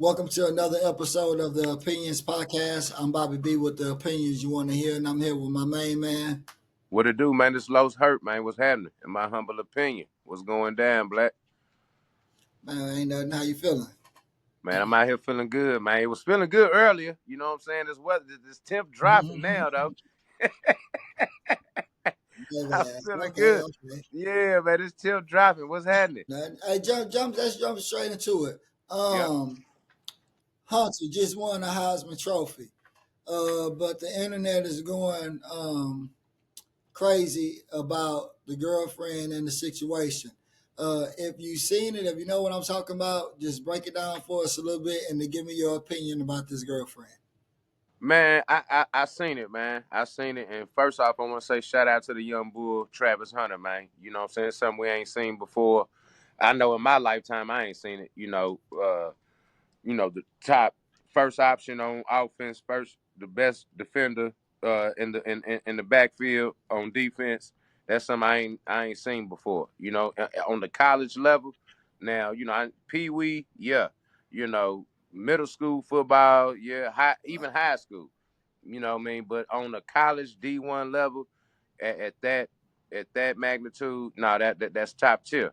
Welcome to another episode of the Opinions Podcast. I'm Booby B with the opinions you want to hear, and I'm here with my main man. What it do, man? This Los hurt, man. What's happening? In my humble opinion, what's going down, Black? Man, ain't nothing. How you feeling? Man, I'm out here feeling good, man. It was feeling good earlier. You know what I'm saying? This weather, this temp dropping now, though. Yeah, I'm man. feeling Okay, good. okay. Yeah, man. This temp dropping. What's happening? Hey, jump. Let's jump straight into it. Yep. Hunter just won a Heisman Trophy, but the internet is going crazy about the girlfriend and the situation. If you've seen it, if you know what I'm talking about, just break it down for us a little bit and to give me your opinion about this girlfriend. Man, I seen it, man. I seen it. And first off, I want to say shout out to the young bull, Travis Hunter, man. You know what I'm saying? Something we ain't seen before. I know in my lifetime I ain't seen it. The top first option on offense, first the best defender in the backfield on defense. That's something I ain't seen before. On the college level. Now, Pee Wee, yeah. Middle school football, yeah, even high school. You know what I mean? But on the college D1 level, at that magnitude, no, that's top tier.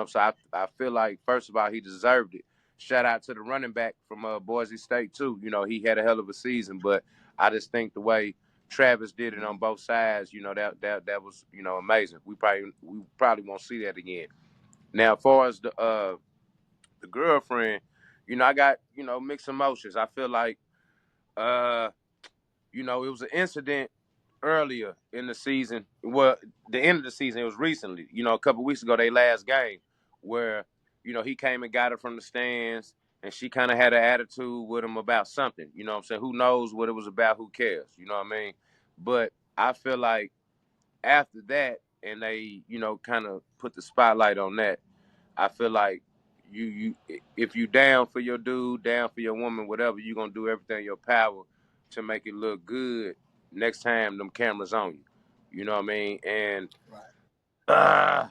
So I feel like first of all he deserved it. Shout out to the running back from Boise State too. He had a hell of a season, but I just think the way Travis did it on both sides, that was amazing. We probably won't see that again. Now, as far as the girlfriend, I got mixed emotions. I feel like uh, it was an incident earlier in the season. Well, the end of the season, it was recently. A couple weeks ago, they last game where he came and got her from the stands, and she kind of had an attitude with him about something. You know what I'm saying? Who knows what it was about? Who cares? You know what I mean? But I feel like after that, and they kind of put the spotlight on that. I feel like you if you down for your dude, down for your woman, whatever, you're gonna do everything in your power to make it look good next time them cameras on you. You know what I mean? And Right.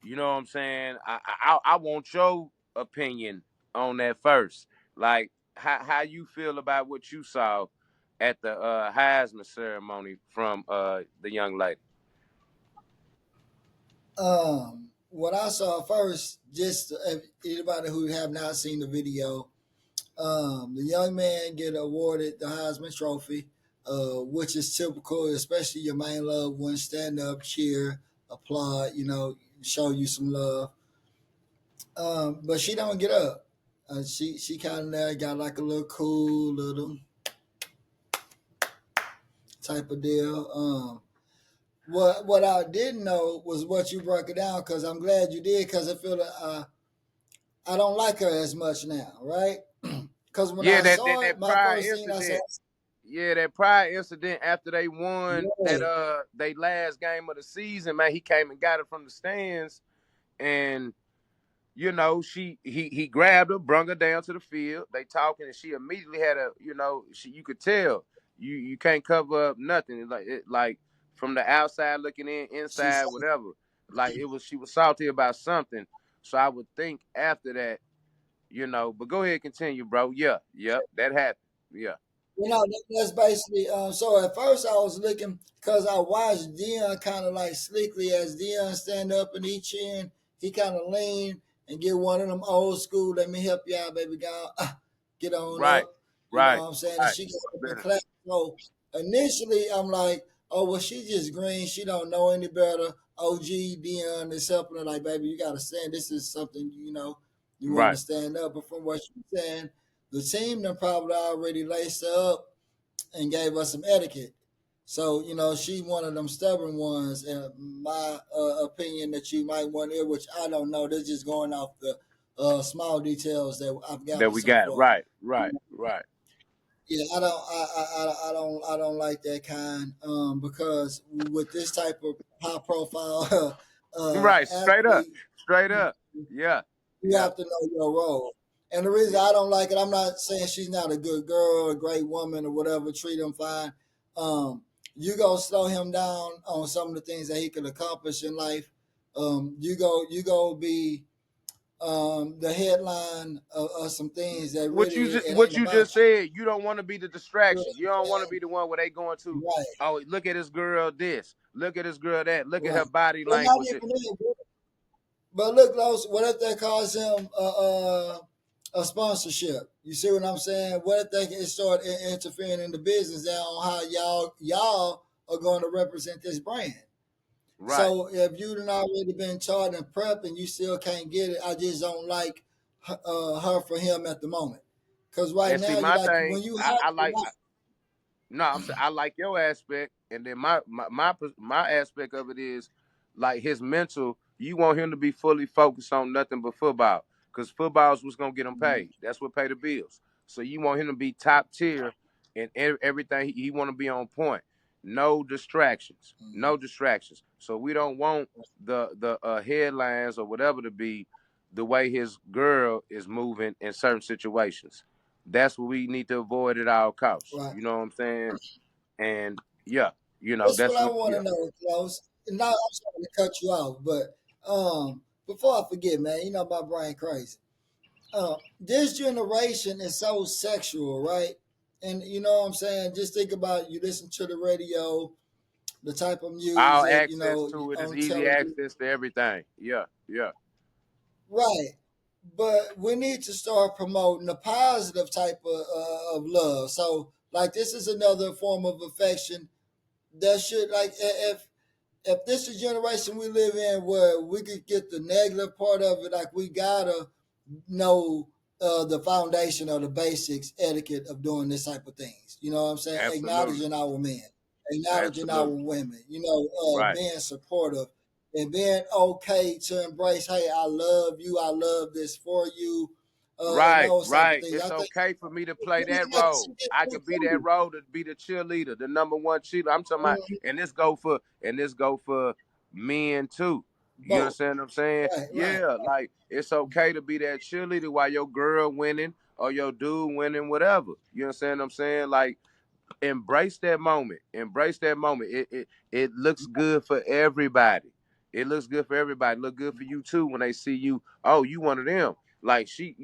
you know what I'm saying? I want your opinion on that first. Like how you feel about what you saw at the Heisman ceremony from the young lady. What I saw first, just if anybody who have not seen the video, the young man get awarded the Heisman Trophy, which is typical, especially your main loved one, stand up, cheer, applaud, show you some love. But she don't get up. She kind of got like a little cool little type of deal. What I didn't know was what you broke it down because I'm glad you did because I feel like I don't like her as much now, right? Because when Yeah, I that that, saw it, that my prior first thing I said, incident. Yeah, that prior incident after they won that yeah, they last game of the season, man, he came and got it from the stands, and he grabbed her, brung her down to the field. They talking, and she immediately had you could tell you can't cover up nothing. Like from the outside looking in, she's inside, whatever. Like she was salty about something. So I would think after that, But go ahead, continue, bro. Yeah, yep, that happened. Yeah. that's basically. So at first I was looking because I watched Dion kind of like slickly as Dion stand up and he chin, he kind of lean and get one of them old school. Let me help you out, baby girl. Get on Right, up. You know right, what I'm saying? And right. she got up and Better. clap. So initially I'm like, oh well, she just green. She don't know any better. OG Dion is helping her. Like, baby, you got to stand. This is something you want to Right. stand up. But from what you're saying, the team done probably already laced her up and gave us some etiquette. So, she one of them stubborn ones, in my opinion, that you might want to hear, which I don't know. They're just going off the small details that I've That gathered we so got. far. Right, right, right. Yeah, I don't like that kind because with this type of high profile Right. Straight up. athlete, Straight up. Yeah. you Yeah. have to know your role. And the reason Yeah. I don't like it, I'm not saying she's not a good girl, a great woman, or whatever. Treat him fine. You go slow him down on some of the things that he could accomplish in life. You go be the headline of some things that What really you it what ain't you about just said, you don't want to be the you. distraction. You don't want to be the one where they going to, Right, oh, look at this girl this, look at this girl that, look at her right. body But not language. even that. But look, Los, what if that cause him a sponsorship? You see what I'm saying? What if they can start interfering in the business now on how y'all are going to represent this brand? Right. So if you've already been taught and prep and you still can't get it, I just don't like her for him at the moment. Because right And see, now, you my like thing, when you I hire, like. No, I'm saying I like your aspect, and then my aspect of it is like his mental. You want him to be fully focused on nothing but football, because football is what's gonna get him Mhm, paid. That's what pay the bills. So you want him to be top tier in everything. He want to be on point. No distractions. mhm. No distractions. So we don't want the headlines or whatever to be the way his girl is moving in certain situations. That's what we need to avoid at all costs. Right. You know what I'm saying? And yeah, That's what that's I what want yeah. to know, Klaus. Now I'm sorry to cut you off, but before I forget, man, you know my brain crazy. This generation is so sexual, right? And you know what I'm saying? Just think about you listen to the radio, the type of All music, you access know, to it is on easy television. access to everything. Yeah, yeah. Right. But we need to start promoting a positive type of love. So, like, this is another form of affection that should, like, if this is a generation we live in where we could get the negative part of it, like, we gotta know the foundation or the basics etiquette of doing this type of things. You know what I'm saying? Absolutely. Acknowledging our men, acknowledging our Absolutely. women. You know, Right. being supportive and being okay to embrace. Hey, I love you. I love this for you, and Right, those type of right. things. It's I think okay for me to play these that guys role. should get I more could be that too. role to be the cheerleader, the number one cheerleader. I'm talking about, and this go for men too. You Both. understand what I'm saying? Right, right. Yeah, like it's okay to be that cheerleader while your girl winning or your dude winning, whatever. You understand what I'm saying? Like embrace that moment. Embrace that moment. It looks good for everybody. It looks good for everybody. Look good for you too when they see you. Oh, you one of them. Like she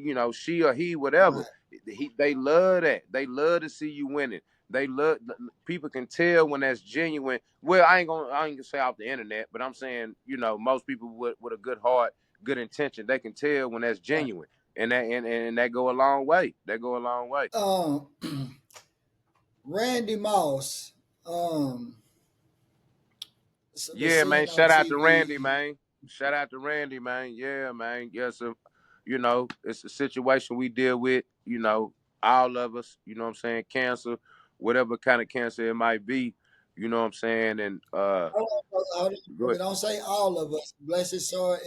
or he, whatever. Right. They love that. They love to see you winning. They love people can tell when that's genuine. Well, I ain't gonna say off the internet, but I'm saying, most people with a good heart, good intention, they can tell when that's Right. genuine. And that go a long way. That go a long way. Um, Randy Moss. Was Yeah, man. seen on Shout out to Randy, TV. man. Shout out to Randy, man. Yeah, man. Yes, it's a situation we deal with, all of us, you know what I'm saying? Cancer, whatever kind of cancer it might be, you know what I'm saying? And Hold on, brother, hold on, good. don't say all of us. Bless his soul,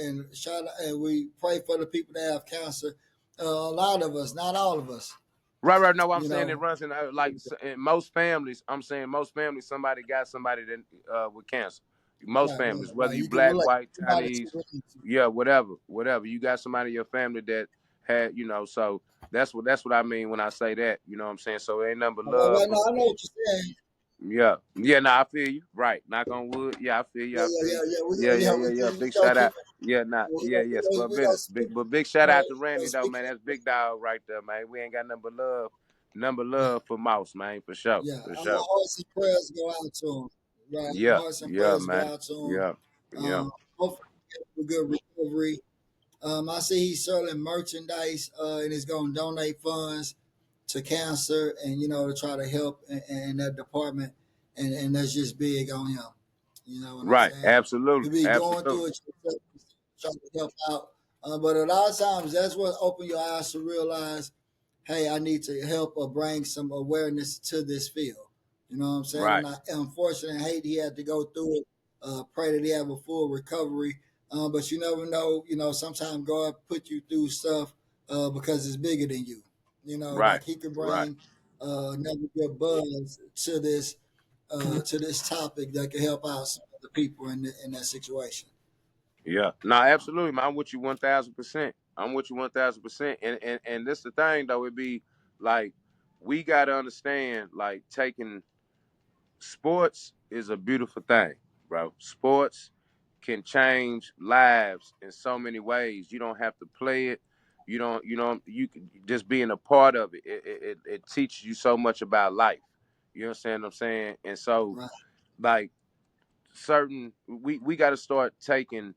and shout out, and we pray for the people that have cancer. A lot of us, not all of us. Right. No, I'm You saying it know, runs in like in most families. I'm saying most families, somebody got somebody that with cancer. Most right, right, families, whether right. you You can black, relate. white, Somebody to Chinese, relate to. yeah, whatever. You got somebody in your family that had, so that's what I mean when I say that. You know what I'm saying? So it ain't nothing but Right, love right. for. No, I know what you're saying. Yeah, yeah. No, I feel you. Right. Knock on wood. Yeah, I feel you. Yeah, I yeah, feel you. yeah, yeah. Yeah, yeah, yeah, yeah. We Big gonna shout keep out. it. Yeah, nah. Yeah, yes. But We gonna speak. big shout out to We gonna Randy though, speak. man. That's big dog right there, man. We ain't got nothing but love, number love for Mouse, man, for sure, Yeah, for our sure. hearts and prayers go out to him. Right, our Yeah, hearts and yeah, prayers go man. out to him. Yeah, yeah. Hopefully, he get a good recovery. I see he's selling merchandise and he's going to donate funds to cancer and to try to help in that department, and that's just big on him. You know what I'm Right. saying? Absolutely. You be going Absolutely. through it yourself, trying to help out, but a lot of times that's what open your eyes to realize, hey, I need to help or bring some awareness to this field. You know what I'm saying? Right. And I unfortunately hate he had to go through it. Pray that he have a full recovery. But you never know. Sometimes God put you through stuff because it's bigger than you. Right. Like he could Right. bring another good buzz to this topic that could help out some of the people in that situation. Yeah. No, absolutely, man. I'm with you 1,000%. I'm with you 1,000%. And this the thing though, it be like we gotta understand, like taking sports is a beautiful thing, bro. Sports can change lives in so many ways. You don't have to play it. You can just being a part of it. It teaches you so much about life. You understand what I'm saying? And so, Right. like, we got to start taking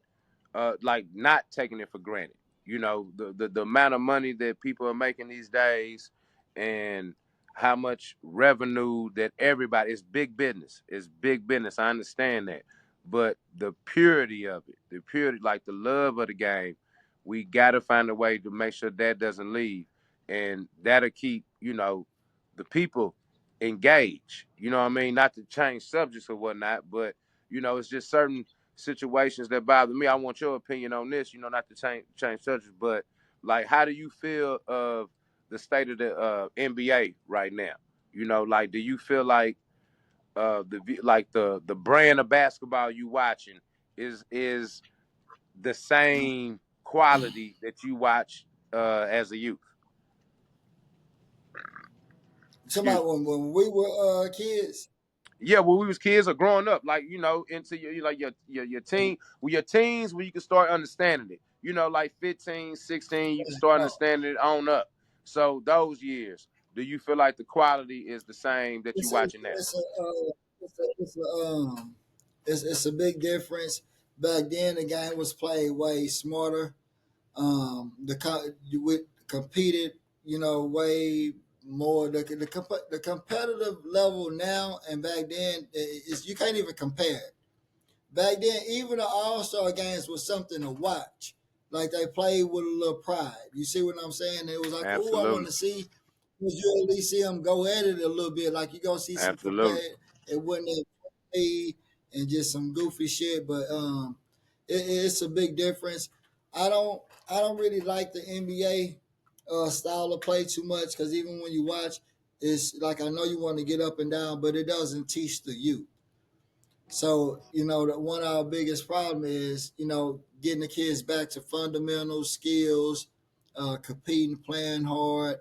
like not taking it for granted. You know, the amount of money that people are making these days and how much revenue that everybody, it's big business. It's big business. I understand that. But the purity of it, the purity, like the love of the game, we gotta find a way to make sure that doesn't leave. And that'll keep, the people engaged. You know what I mean? Not to change subjects or whatnot, but it's just certain situations that bother me. I want your opinion on this, not to change subjects, but like, how do you feel of the state of the NBA right now? Like, do you feel like the brand of basketball you watching is the same quality that you watch as a youth? Excuse Somebody me. when we were kids. Yeah, when we was kids or growing up, like into your teen, with your teens, where you can start understanding it. Like 15, 16, you can start Oh, understanding it on up. So those years, do you feel like the quality is the same that you it's watching now? it's a it's a big difference. Back then, the game was played way smarter. We competed, way more. The competitive level now and back then is you can't even compare it. Back then, even the All Star games was something to watch. Like they played with a little pride. You see what I'm saying? It was like, oh, I want Absolutely, to see. Because you at least see them go at it a little bit. Like you gonna see some absolutely, prepared. It wasn't that play and just some goofy shit. But it's a big difference. I don't I don't really like the NBA style of play too much because even when you watch, it's like I know you want to get up and down, but it doesn't teach the youth. So, one of our biggest problem is, getting the kids back to fundamental skills, competing, playing hard,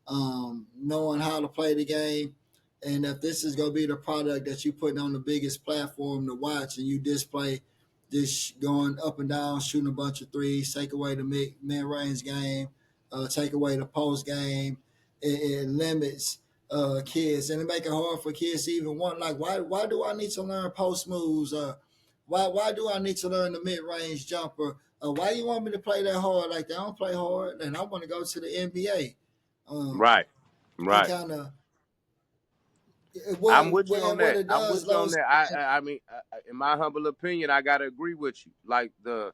knowing how to play the game. And if this is going to be the product that you putting on the biggest platform to watch and you display this going up and down, shooting a bunch of threes, take away the mid-range game, take away the post game, it limits kids, and it make it hard for kids to even want. Like, why do I need to learn post moves? Why do I need to learn the mid range jumper? Why you want me to play that hard? Like, they don't play hard, and I want to go to the NBA. Um, right, it right. kind of I'm with you on what that. it I'm does with you though. on that. I mean, in my humble opinion, I gotta agree with you. Like the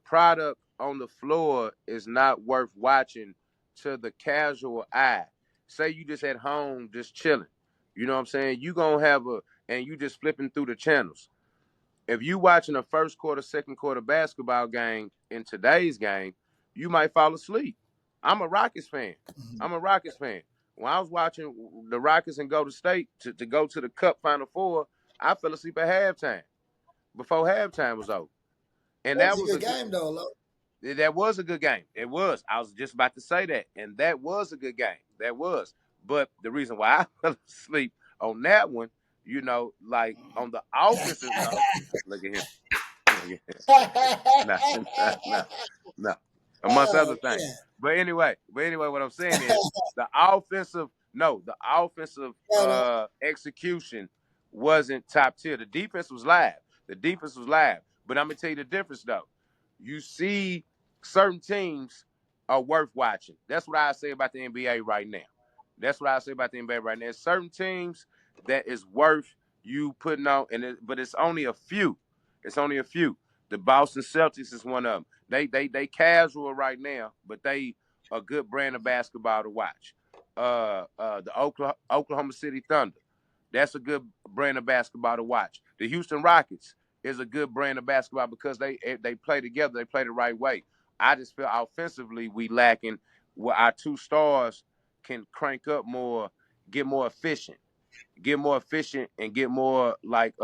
product on the floor is not worth watching to the casual eye. Say you just at home, just chilling. You know what I'm saying? You gonna have and you just flipping through the channels. If you watching a first quarter, second quarter basketball game in today's game, you might fall asleep. I'm a Rockets fan. I'm a Rockets fan. When I was watching the Rockets and go to state to go to the Cup Final Four, I fell asleep at halftime before halftime was over, and That was that a was good a good. game though. Lo. That was a good game. It was. I was just about to say that, and that was a good game. That was. But the reason why I fell asleep on that one, like on the offensive. Oh, look at him. No, no, no, no. Amongst Oh other things. man, But anyway, what I'm saying is the offensive, no, the offensive got a, execution wasn't top tier. The defense was live. The defense was live. But I'm gonna tell you the difference though. You see, certain teams are worth watching. That's what I say about the NBA right now. That's what I say about the NBA right now. There's certain teams that is worth you putting on, but it's only a few. It's only a few. The Boston Celtics is one of them. They casual right now, but they a good brand of basketball to watch. The Oklahoma City Thunder, that's a good brand of basketball to watch. The Houston Rockets is a good brand of basketball because they play together, they play the right way. I just feel offensively we lacking where our two stars can crank up more, get more efficient, and get more like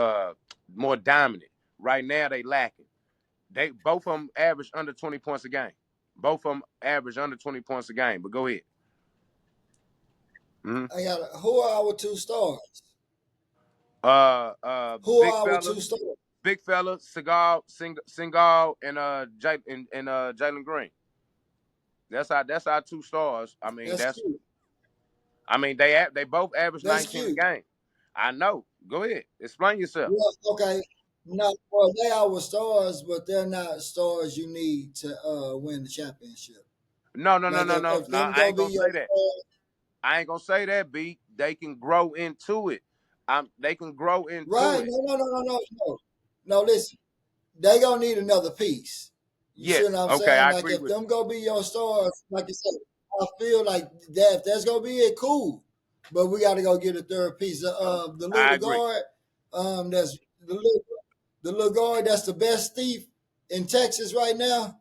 more dominant. Right now they lacking. They both of them average under 20 points a game. Both of them average under 20 points a game. But go ahead. Mm-hmm. who are our two stars? Who Big are our fella, two stars? big fella, Singal, and Jalen Green. That's our two stars. I mean, That's cute. they both average That's 19 a cute. game. I know. Go ahead, explain yourself. Well, okay. No, well, they are stars, but they're not stars you need to win the championship. No, no, no, Like no, no, if no. them I go ain't be gonna your say that. stars, I ain't gonna say that. B. They can grow into it. They can grow into right? it. No. No, listen, they gonna need another piece. You see what Yes. I'm Okay, saying? I Like agree if with them go be your stars, like I said, I feel like that if that's gonna be it, cool. But we got to go get a third piece. you. The I little agree. guard, that's the little guard that's the best thief in Texas right now.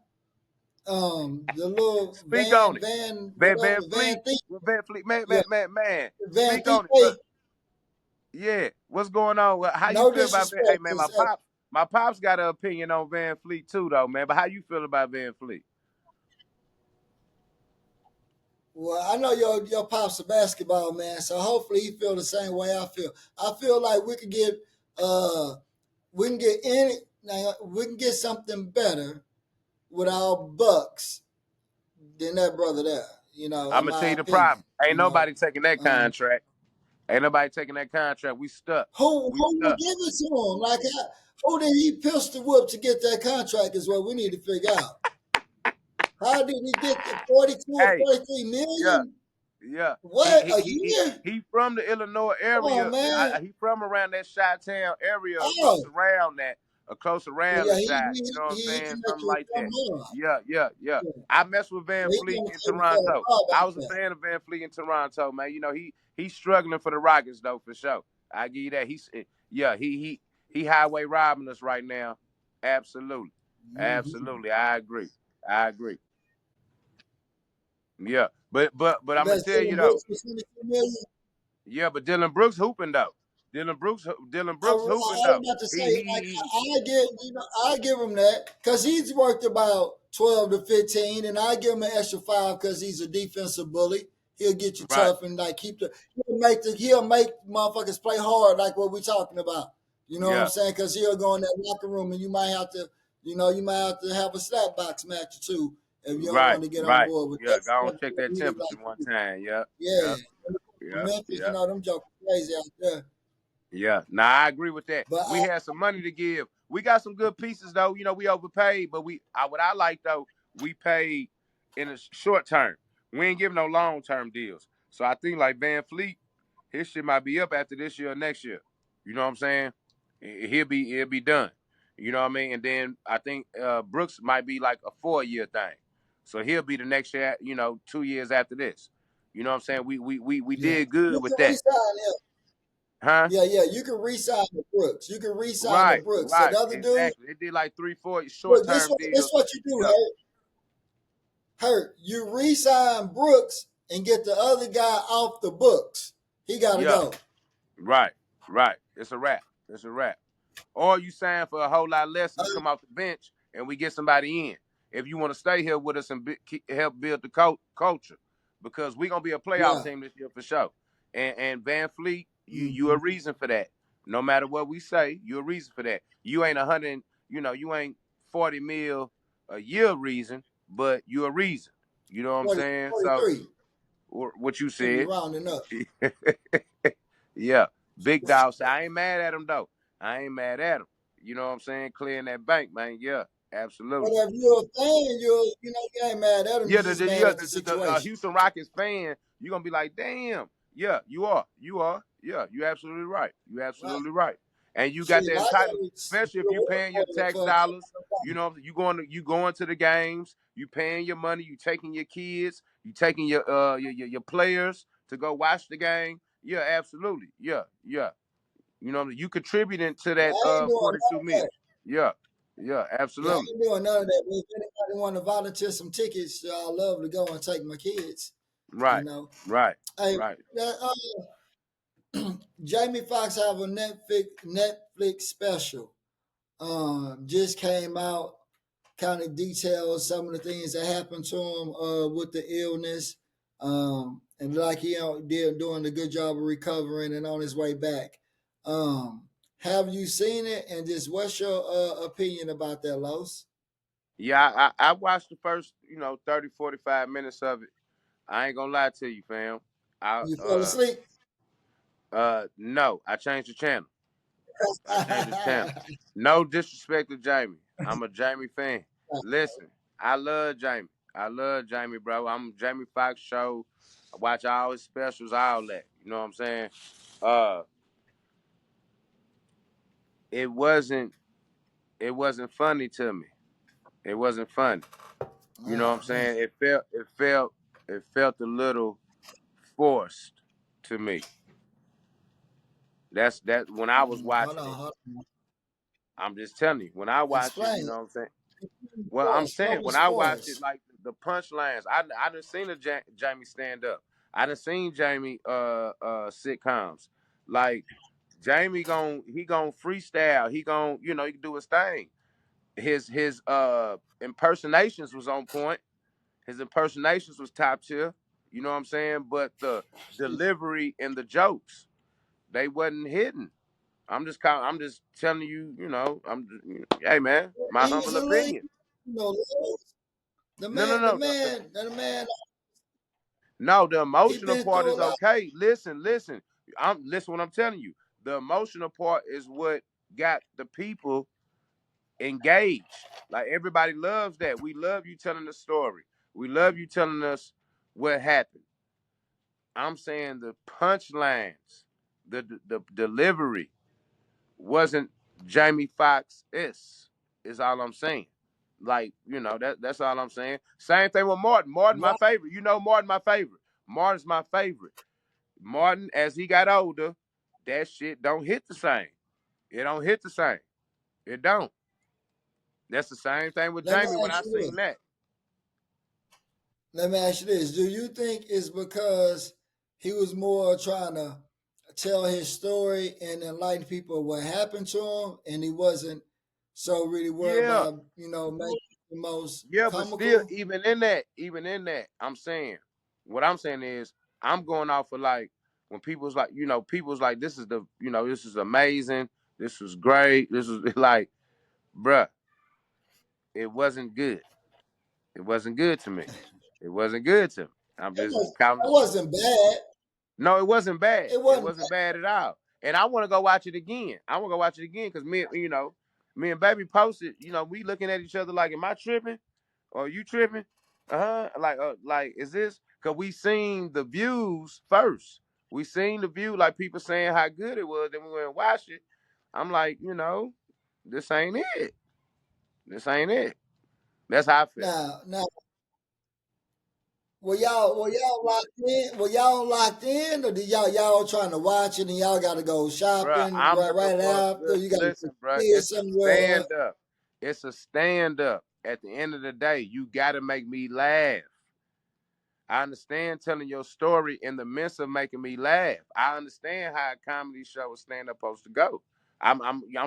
The little Speak on it. whatever Van Van Fleet. Thief, Van Fleet. Man, yeah, man, man, man. Van Speak Thief. on it, Hey, cuz. Yeah. What's going on? How you no feel about Van? Hey disrespect, man, my 'cause, pops. My pops got an opinion on Van Fleet too, though, man. But how you feel about Van Fleet? well, I know your pop's a basketball man, so hopefully he feel the same way I feel. I feel like uh we can get any now we can get something better with our Bucks than that brother there. You know, I'm in gonna tell my you the opinion. problem. Ain't You know, nobody taking that um, contract. Ain't nobody taking that contract. We stuck. We who would stuck. give it to him? Like, who did he pistol whip to get that contract? Is what we need to figure out. How did he get the 42 or Hey, 43 yeah, million? yeah. He What, he a he he year? he from the Illinois Come area. on, man. He from around that Chi-town area, or close Oh, around that, or close well, around the yeah, Chi. You know what I'm he saying? Something actually like from that. there. Yeah, yeah, yeah. Yeah. I mess with Van So he Fleet gonna in take for a Toronto. job I out was a there. fan of Van Fleet in Toronto, man. You know, he's struggling for the Rockets though, for sure. I give you that. Yeah, he highway robbing us right now. Absolutely. Mm-hmm. Absolutely. I agree. I agree. Yeah. But I'm gonna That's tell you Dylan though. Brooks for 22 million. Yeah, but Dylan Brooks hooping though. Dylan I, I Brooks hooping was though. about to say, like, He I give him that because he's worked about 12 to 15, and I give him an extra 5 because he's a defensive bully. He'll get you right, tough and like he'll make motherfuckers play hard like what we talking about. You know what I'm yeah, saying? Because he'll go in that locker room and you might have to have a slap box match or two if you don't right, want to get on right. board with Yeah, that. go and Stuff. check that He is temperature like, one time. Yeah, yeah, yeah, yeah, Memphis, yeah. them jokers crazy out there. Yeah, nah, I agree with that. But We had some money to give. We got some good pieces though. You know, we overpaid, but what I like though, we paid in a short term. We ain't giving no long term deals. So I think like Van Fleet, his shit might be up after this year or next year. You know what I'm saying? He'll be done. You know what I mean? And then I think Brooks might be like a 4 year thing. So he'll be the next year, 2 years after this. You know what I'm saying? We yeah, did good you with can that. resign him. Huh? Yeah. You can re-sign the Brooks. You can re-sign the Right, Brooks. That right, other dude, exactly. They did like 3, 4 short look, term this deals. what you do, Yeah, Hurt. You re-sign Brooks and get the other guy off the books. He got to yeah, go. right, right. It's a wrap. It's a wrap. Or you sign for a whole lot less and you come off the bench and we get somebody in. If you want to stay here with us and help build the culture, because we're gonna be a playoff Yeah. team this year for sure. And Van Fleet, you a Mm-hmm. reason for that. No matter what we say, you a reason for that. You ain't 100. You ain't 40 mil a year reason, but you a reason. You know what I'm 40, saying? So 43. what you Should be said. rounding up. Yeah, big dog. I ain't mad at him though. I ain't mad at him. You know what I'm saying? Clearing that bank, man. Yeah, But absolutely. if you're a fan, you ain't mad at him. You're Yeah, just mad at the the situation. Houston Rockets fan, you're gonna be like, damn. Yeah, you are. You are. Yeah, you absolutely right. You Right. absolutely right. And you got Shit, the I entitled, got especially if you reward paying for your it tax for dollars. You going to the games. You paying your money. You taking your kids. You taking your players to go watch the game. Yeah, absolutely. Yeah, yeah. You contributing to But that I ain't doing none 42 of that. million. Yeah, yeah, Yeah, I absolutely. ain't doing none of that. But if anybody want to volunteer some tickets, I'd love to go and take my kids. You Right, know, right, hey, right. Jamie Foxx have a Netflix special. Just came out, kind of details some of the things that happened to him with the illness. And like he did doing a good job of recovering and on his way back. Um, Have you seen it? And just what's your opinion about that, Los? Yeah, I watched the first, 30, 45 minutes of it. I ain't gonna lie to you, fam. I You fell asleep? no, I changed the channel. I changed the channel. No disrespect to Jamie. I'm a Jamie fan. Listen, I love Jamie. I love Jamie, bro. I'm Jamie Foxx show. I watch all his specials, all that. You know what I'm saying? Uh, it wasn't it wasn't funny to me. It wasn't funny. You know what I'm Oh man. saying? It felt a little forced to me. That's that when I was Hold watching on, it. hold on. I'm just telling you, when I watch it, you Explain. know what I'm saying? Well, I'm Force. saying What when was I watch it, force? like the punchlines, I done seen Jamie stand up. I done seen Jamie sitcoms. Like Jamie he gon' freestyle. He can do his thing. His impersonations was on point. His impersonations was top tier. You know what I'm saying? But the delivery and the jokes, they wasn't hidden. I'm just telling you, hey man, my humble Easily, opinion. Los, No, no, the no, no. man, No, the he emotional been part through a is lot. okay. Listen. Listen what I'm telling you. The emotional part is what got the people engaged. Like everybody loves that. We love you telling the story. We love you telling us what happened. I'm saying the punchlines, the delivery wasn't Jamie Foxx is all I'm saying. Like, that's all I'm saying. Same thing with Martin. Martin, my Right favorite. You know Martin, my favorite. Martin's my favorite. Martin, as he got older, that shit don't hit the same. It don't hit the same. It don't. That's the same thing with Let me Jamie when ask I you seen this. that. Let me ask you this. Do you think it's because he was more trying to tell his story and enlighten people what happened to him, and he wasn't so really worried Yeah. about, making the most Yeah, but still, comical? even in that, I'm saying, what I'm saying is, I'm going off of like when people's like, this is amazing, this was great, this was like, bruh, it wasn't good. It wasn't good to me. It wasn't good to me. I'm just It counting. wasn't bad. No, it wasn't bad. It It wasn't wasn't bad at all. And I want to go watch it again. I want to go watch it again because me and baby posted. We looking at each other like, am I tripping? Or you tripping? Like, is this? Cause we seen the views first. We seen the view, like people saying how good it was. Then we went and watched it. I'm like, this ain't it. This ain't it. That's how I felt. now. Were y'all locked in? Were y'all locked in, or did y'all trying to watch it and y'all got to go Bruh, shopping I'm looking right for after? You got to listen, bruh, see it it's a somewhere. stand up. It's a stand up. At the end of the day, you gotta make me laugh. I understand telling your story in the midst of making me laugh. I understand how a comedy show or stand up supposed to go. I'm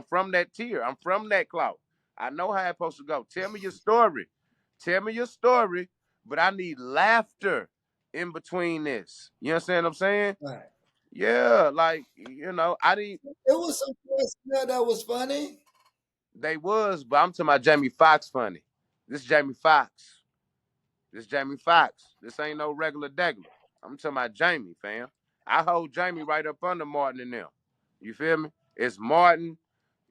from that tier. I'm from that clout. I know how it's supposed to go. Tell me your story. Tell me your story, but I need laughter in between this. You understand what I'm saying? Right. Yeah, like, I didn't It was some parts that was funny. they was, but I'm talking about Jamie Foxx funny. This Jamie Foxx. This Jamie Foxx. This ain't no regular degular. I'm talking about Jamie, fam. I hold Jamie right up under Martin and them. You feel me? It's Martin,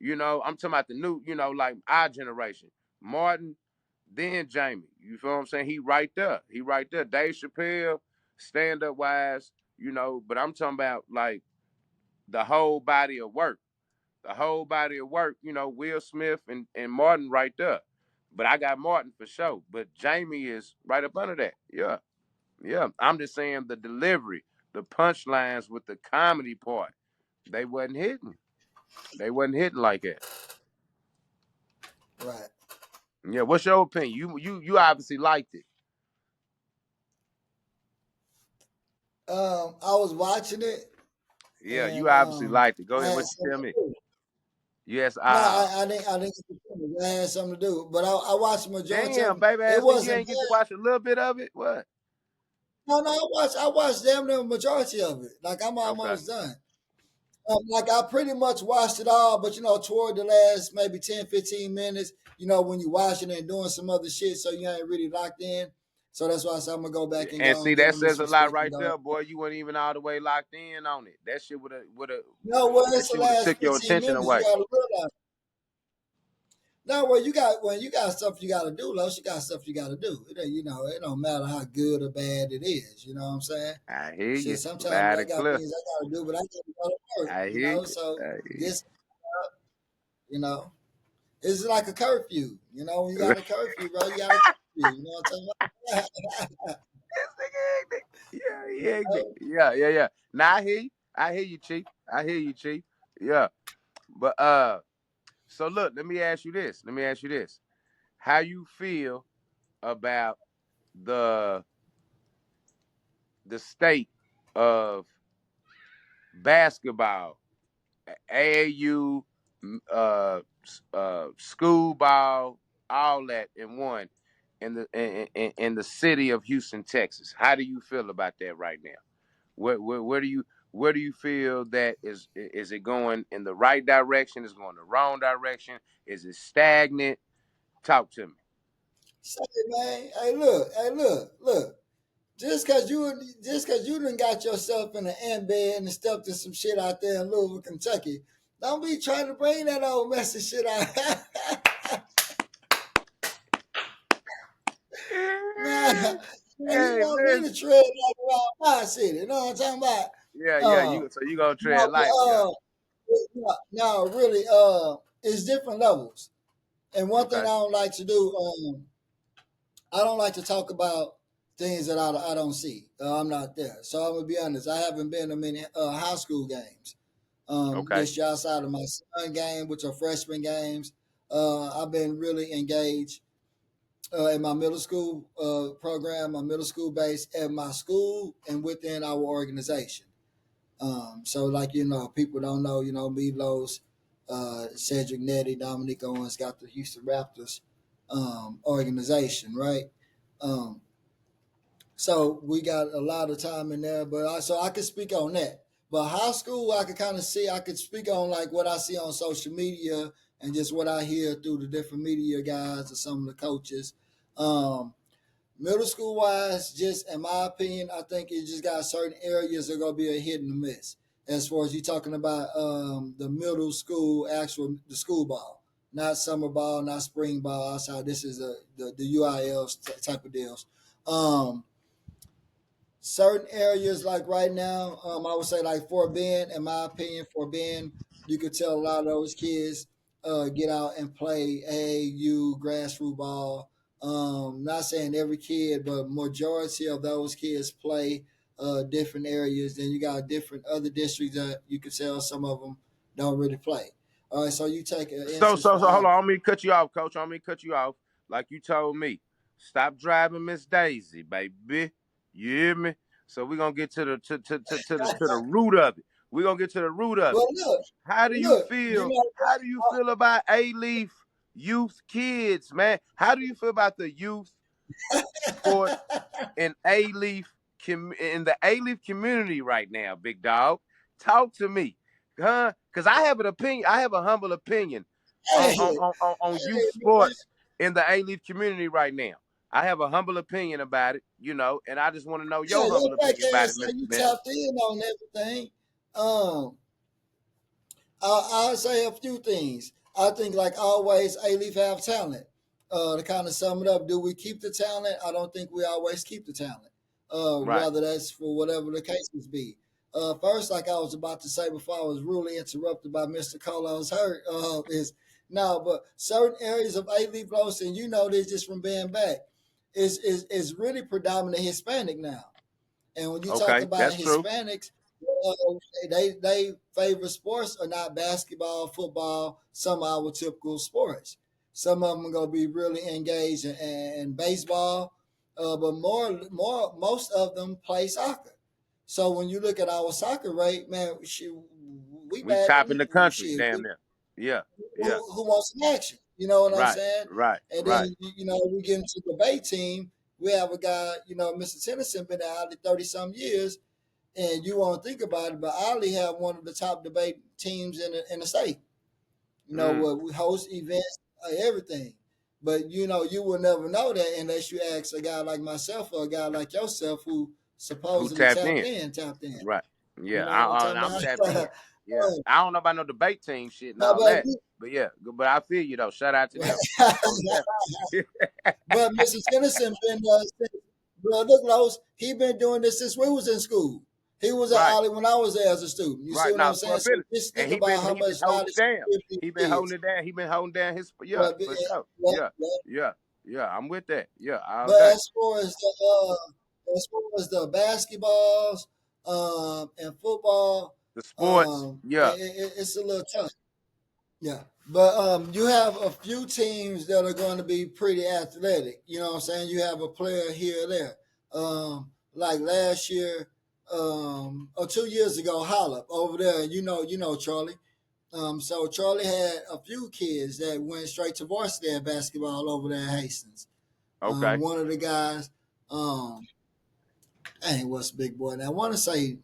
I'm talking about the new, like our generation. Martin, then Jamie. You feel what I'm saying? He right there. He right there. Dave Chappelle, stand up wise, but I'm talking about like the whole body of work. The whole body of work, Will Smith and Martin right there. But I got Martin for sure. But Jamie is right up under that. Yeah. Yeah. I'm just saying the delivery, the punchlines with the comedy part, they wasn't hitting. They wasn't hitting like that. Right. Yeah. What's your opinion? You obviously liked it. I was watching it, Yeah, you and obviously liked it. Go I ahead. had What you something tell to me? do. Yes, No, I didn't get to finish. I had something to do, but I watched the majority of damn, it. baby It ass nigga, you wasn't ain't get to bad. watch a little bit of it? What? No, I watched damn near the majority of it. Like I'm Okay. almost done. Like I pretty much watched it all, but toward the last maybe 10, 15 minutes, when you're watching and doing some other shit, so you ain't really locked in. So that's why I said I'm gonna go back and And go see, and give that him this says a lot respect and right go. there, boy. You weren't even all the way locked in on it. That shit would have No, well, that it's the shit would have last took your 15 attention minutes. You away. gotta realize. No, well, you got stuff you gotta do, Los. You got stuff you gotta do. It don't matter how good or bad it is. You know what I'm saying? I hear Shit, you, sometimes loud I and got clear. things I gotta do, but I gotta go to work. I hear you. So I hear this, you know, it's like a curfew. When you you. got a curfew, bro, you got a curfew. You know what I'm talking about? This nigga ignorant. Yeah, he ignorant. Yeah. Now I hear you. I hear you, Chief. I hear you, Chief. Yeah. But so look, let me ask you this. Let me ask you this. How you feel about the the state of basketball, AAU, school ball, all that in one in the city of Houston, Texas? How do you feel about that right now? Where do you feel that is it going in the right direction? Is it going the wrong direction? Is it stagnant? Talk to me. Say, man, hey, look. Just cause you done got yourself in an embed and stuff to some shit out there in Louisville, Kentucky, don't be trying to bring that old messy shit out. Nah, and you Hey, want me to listen. tread like around my city. You know what I'm talking about? Yeah. Uh, You gonna tread no, but, lightly, huh? no, really, it's different levels. And one thing Okay. I don't like to do, I don't like to talk about things that I don't see. I'm not there. So I'm gonna be honest. I haven't been to many high school games. Okay. This year outside of my son game, which are freshman games. I've been really engaged in my middle school program, my middle school base at my school and within our organization. So like people don't know, Melos, Cedric Nettie, Dominique Owens got the Houston Raptors organization, right? Um, so we got a lot of time in there, but I could speak on that. But high school, I could kind of see. I could speak on like what I see on social media and just what I hear through the different media guys or some of the coaches. Um, Middle school wise, just in my opinion, I think it just got certain areas that are gonna be a hit and a miss. As far as you talking about the middle school, actual the school ball, not summer ball, not spring ball outside. This is the UILs type of deals. Um, Certain areas like right now, I would say like Fort Bend, in my opinion, Fort Bend, you could tell a lot of those kids get out and play AAU grassroots ball. Not saying every kid, but majority of those kids play different areas. Then you got different other districts that you could tell some of them don't really play. All right, so you take an So instance so for so hold our. on. I don't mean to cut you off, Coach. I don't mean to cut you off. Like you told me, stop driving Miss Daisy, baby. You hear me? So we're gonna get to the root of it. We're gonna get to the root of Well, it. look, How do you look, you feel? know How do you feel about A-Leaf youth kids, man? How do you feel about the youth sports in A-Leaf in the A-Leaf community right now, big dog? Talk to me, huh? Because I have an opinion. I have a humble opinion hey, on youth man. sports in the A-Leaf community right now. I have a humble opinion about it, and I just want to know Yeah, your your humble black opinion about it, ass Mr. say you Bennett. tapped in on everything. Um, I'll say a few things. I think, like always, A-Leaf have talent. To kind of sum it up, do we keep the talent? I don't think we always keep the talent. Right. Whether that's for whatever the case is be. First, like I was about to say before I was rudely interrupted by Mr. Colos Hurt, is no, but certain areas of A-Leaf Los, and you know this just from being back, is really predominant Hispanic now. And when you talk Okay, about that's true. Hispanics, they favor sports are not basketball, football, some of our typical sports. Some of them are gonna be really engaged in baseball, but most of them play soccer. So when you look at our soccer rate, man, we We bad top than in the we country, shit. damn near. Yeah, yeah. Who wants some action? You know what I'm Right, saying? right, And then right. we get into the debate team. We have a guy, Mr. Tennyson, been out 30 some years, and you won't think about it, but Ali have one of the top debate teams in the state. You know, Mm. where we host events, everything. But you will never know that unless you ask a guy like myself or a guy like yourself who Who supposedly tapped in? tapped in. Right. You Yeah, know what I'm talking I'm about? tapped in. Yeah, I don't know about no debate team shit and No, all but that, but yeah, but I feel you though. Shout out to them. Most definitely. but Mr. Tennyson been bro, look, Los, he been doing this since we was in school. He was at Right, Ollie when I was there as a student. You see right. what I'm Now for saying? a So minute, just and think about how he been much holding knowledge it down. he gives He been holding kids. it down. He been holding down his yeah But, for sure. but, Yeah, but yeah, yeah. I'm with that. Yeah, all but day. as far as the basketballs and football, The sports. Yeah. it's a little tough. Yeah, but you have a few teams that are going to be pretty athletic. You know what I'm saying? You have a player here or there. Like last year, or 2 years ago, Hollop over there. You know Charlie. So Charlie had a few kids that went straight to varsity at basketball over there at Hastings. Okay. One of the guys, dang, what's the big boy? Now I want to say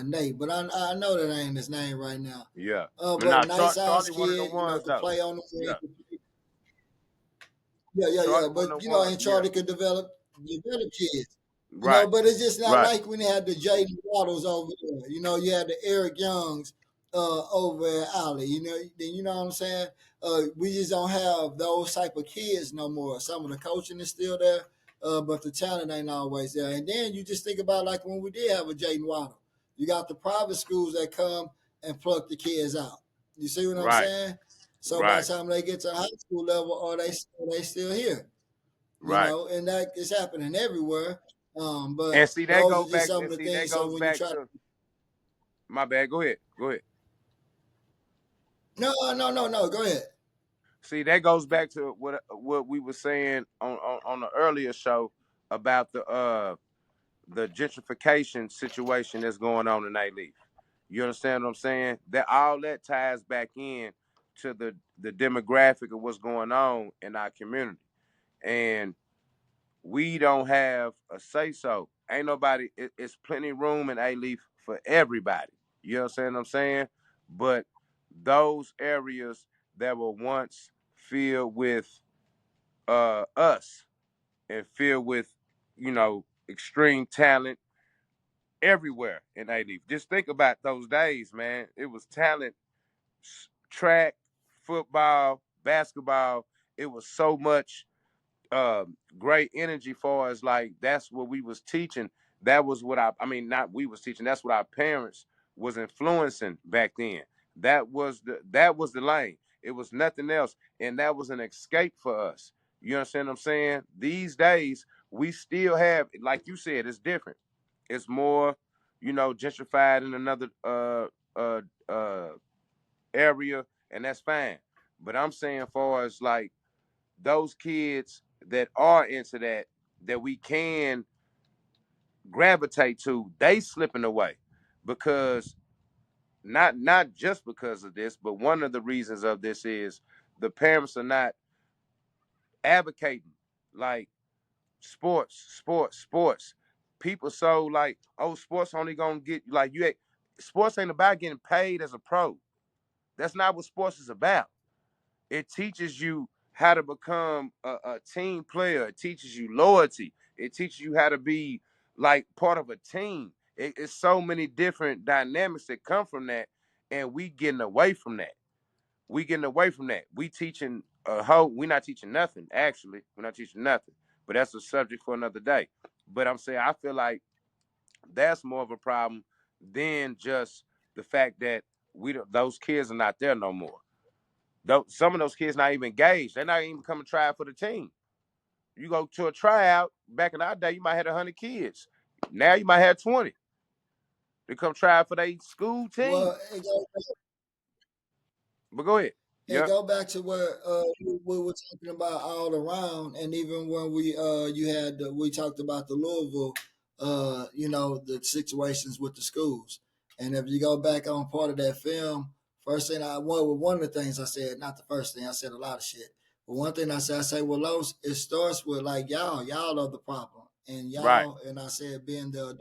Nate, but I know that ain't his name right now. Yeah. But Now nice ass Charlie one of the kid, ones could though. play on the Yeah. wing. Yeah. Charlie one But of the ones. and Yeah. Charlie could develop kids. Right. But it's just not Right. like when they had the Jaden Waddles over there. You had the Eric Youngs over at Alley. Then you know what I'm saying. We just don't have those type of kids no more. Some of the coaching is still there, but the talent ain't always there. And then you just think about like when we did have a Jaden Waddle. You got the private schools that come and pluck the kids out. You see what I'm Right. saying? So by the Right. time they get to high school level, are they still here? Right. And that is happening everywhere. And But see that those go are just back. some And of the see that things. So goes when you back try, to my bad. Go ahead. Go ahead. no, go ahead. See that goes back to what we were saying on the earlier show about the gentrification situation that's going on in A-Leaf. You understand what I'm saying? That all that ties back in to the demographic of what's going on in our community. And we don't have a say so. Ain't nobody, it's plenty of room in A-Leaf for everybody. You understand what I'm saying? But those areas that were once filled with us and filled with, extreme talent everywhere in A-Leaf. Just think about those days, man. It was talent, track, football, basketball. It was so much great energy for us. Like that's what we was teaching. That was what I mean, not we was teaching. That's what our parents was influencing back then. That was the lane. It was nothing else, and that was an escape for us. You understand what I'm saying? These days, we still have, like you said, it's different. It's more, gentrified in another uh uh area, and that's fine. But I'm saying, far as like those kids that are into that we can gravitate to, they slipping away because not just because of this, but one of the reasons of this is the parents are not advocating like sports. People so like, oh, sports only gonna get like sports ain't about getting paid as a pro. That's not what sports is about. It teaches you how to become a team player. It teaches you loyalty. It teaches you how to be like part of a team. It's so many different dynamics that come from that, and we getting away from that. We getting away from that. We teaching a whole. We not teaching nothing. Actually, we're not teaching nothing. But that's a subject for another day. But I'm saying I feel like that's more of a problem than just the fact that those kids are not there no more. Some of those kids not even engaged. They're not even coming try out for the team. You go to a tryout, back in our day, you might have 100 kids. Now you might have 20. They come try out for their school team. Well, But go ahead. it Yeah, go back to where we were talking about all around, and even when we talked about the Louisville, the situations with the schools, and if you go back on part of that film, first thing one of the things I said, not the first thing I said a lot of shit, but one thing I say, well, Los, it starts with like y'all are the problem, and right. y'all, and I said being the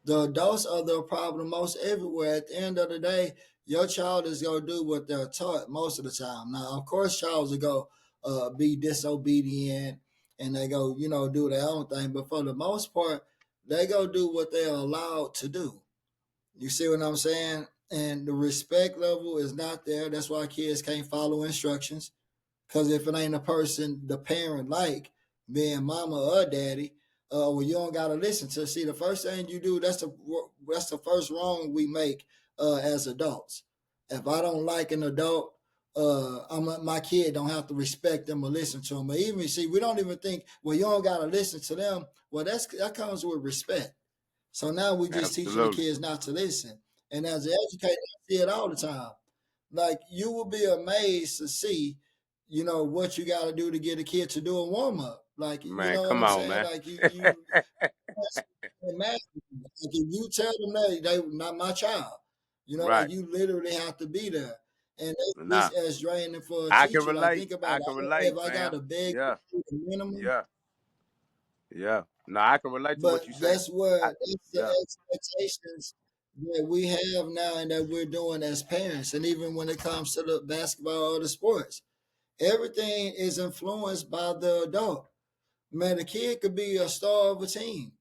The adults are the problem most everywhere. At the end of the day, your child is gonna do what they're taught most of the time. Now, of course, childs will go be disobedient and they go, do their own thing. But for the most part, they go do what they're allowed to do. You see what I'm saying? And the respect level is not there. That's why kids can't follow instructions. Because if it ain't a person the parent like, being mama or daddy, well, you don't gotta listen to. See, the first thing you do, that's the first wrong we make as adults. If I don't like an adult, my kid don't have to respect them or listen to them. But even see, we don't even think, well, you don't gotta listen to them. Well, that comes with respect. So now we just teaching the Absolutely. kids not to listen. And as an educator, I see it all the time. Like you will be amazed to see, what you got to do to get a kid to do a warm up. Like you Man, know what come I'm on, saying? man. Like you imagine. Like if you tell them that they not my child, like Right. you literally have to be there. And Nah. it's as draining for a I can teacher. Like relate. think about I it. can If relate, I got fam. to beg to Yeah. do the minimum, Yeah. Yeah. No, I can relate to what but you're saying. that's where I, that's yeah. the expectations that we have now and that we're doing as parents. And even when it comes to the basketball or the sports, everything is influenced by the adult. Man, the kid could be a star of a team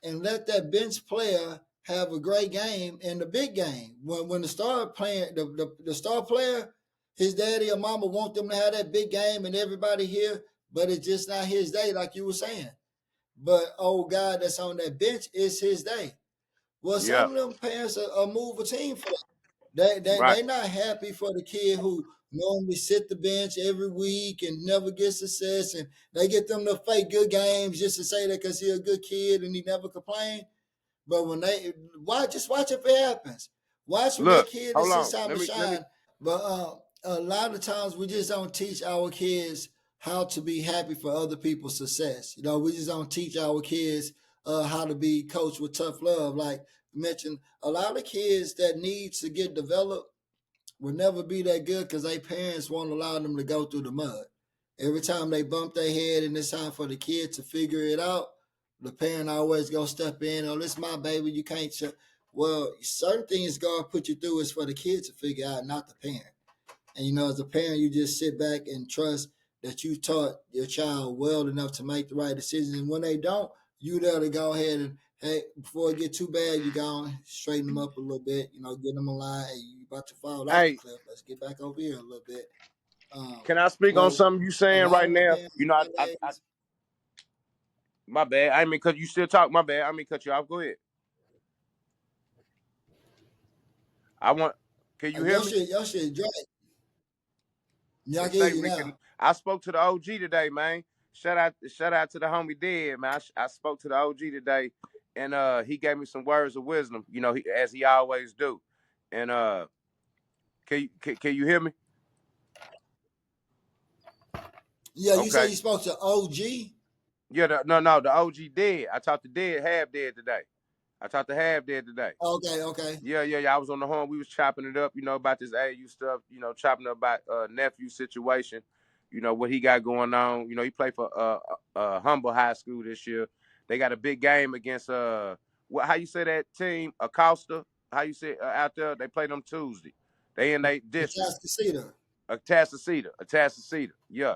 and let that bench player have a great game in the big game. When the star playing the star player, his daddy or mama want them to have that big game and everybody here, but it's just not his day, like you were saying. But old guy that's on that bench is his day. Well, Yeah. some of them parents are move a team for that. They Right. not happy for the kid who normally sit the bench every week and never gets success, and they get them to fake good games just to say that because he's a good kid and he never complain. But when they just watch if it happens. Watch when that Look, kid hold is his on. time Let to me let me shine. But a lot of times we just don't teach our kids how to be happy for other people's success. We just don't teach our kids how to be coached with tough love. Like you mentioned, a lot of kids that need to get developed will never be that good because their parents won't allow them to go through the mud. Every time they bump their head and it's time for the kid to figure it out, the parent always go step in. Oh, this my baby. You can't. Well, certain things God put you through is for the kid to figure out, not the parent. And as a parent, you just sit back and trust that you taught your child well enough to make the right decisions. And when they don't, you there to go ahead and hey, before it get too bad, you go and straighten them up a little bit. Get them a line. Hey, you about to fall off the hey, cliff. Let's get back over here a little bit. can I speak on But something you a saying lot right of the now? parents You know, I nowadays, my bad. I mean, cause you still talk. My bad. I mean, cut you off. Go ahead. I want. Can you hear me? your shit dry. Yeah, I It can hear say you Rick. now. I spoke to the OG today, man. Shout out to the homie Dead, man. I spoke to the OG today, and he gave me some words of wisdom. You know, as he always do. And can you hear me? Yeah, you say Okay. you spoke to OG. Yeah. No. The OG Dead. I talked to Dead, half dead today. I talked to half dead today. Okay, okay. Yeah. I was on the horn. We was chopping it up, about this AU stuff, chopping up about nephew situation, what he got going on. He played for Humble High School this year. They got a big game against how you say that team? Acosta. How you say out there? They play them Tuesday. They in their The district. task cedar. A Atascocita. Yeah.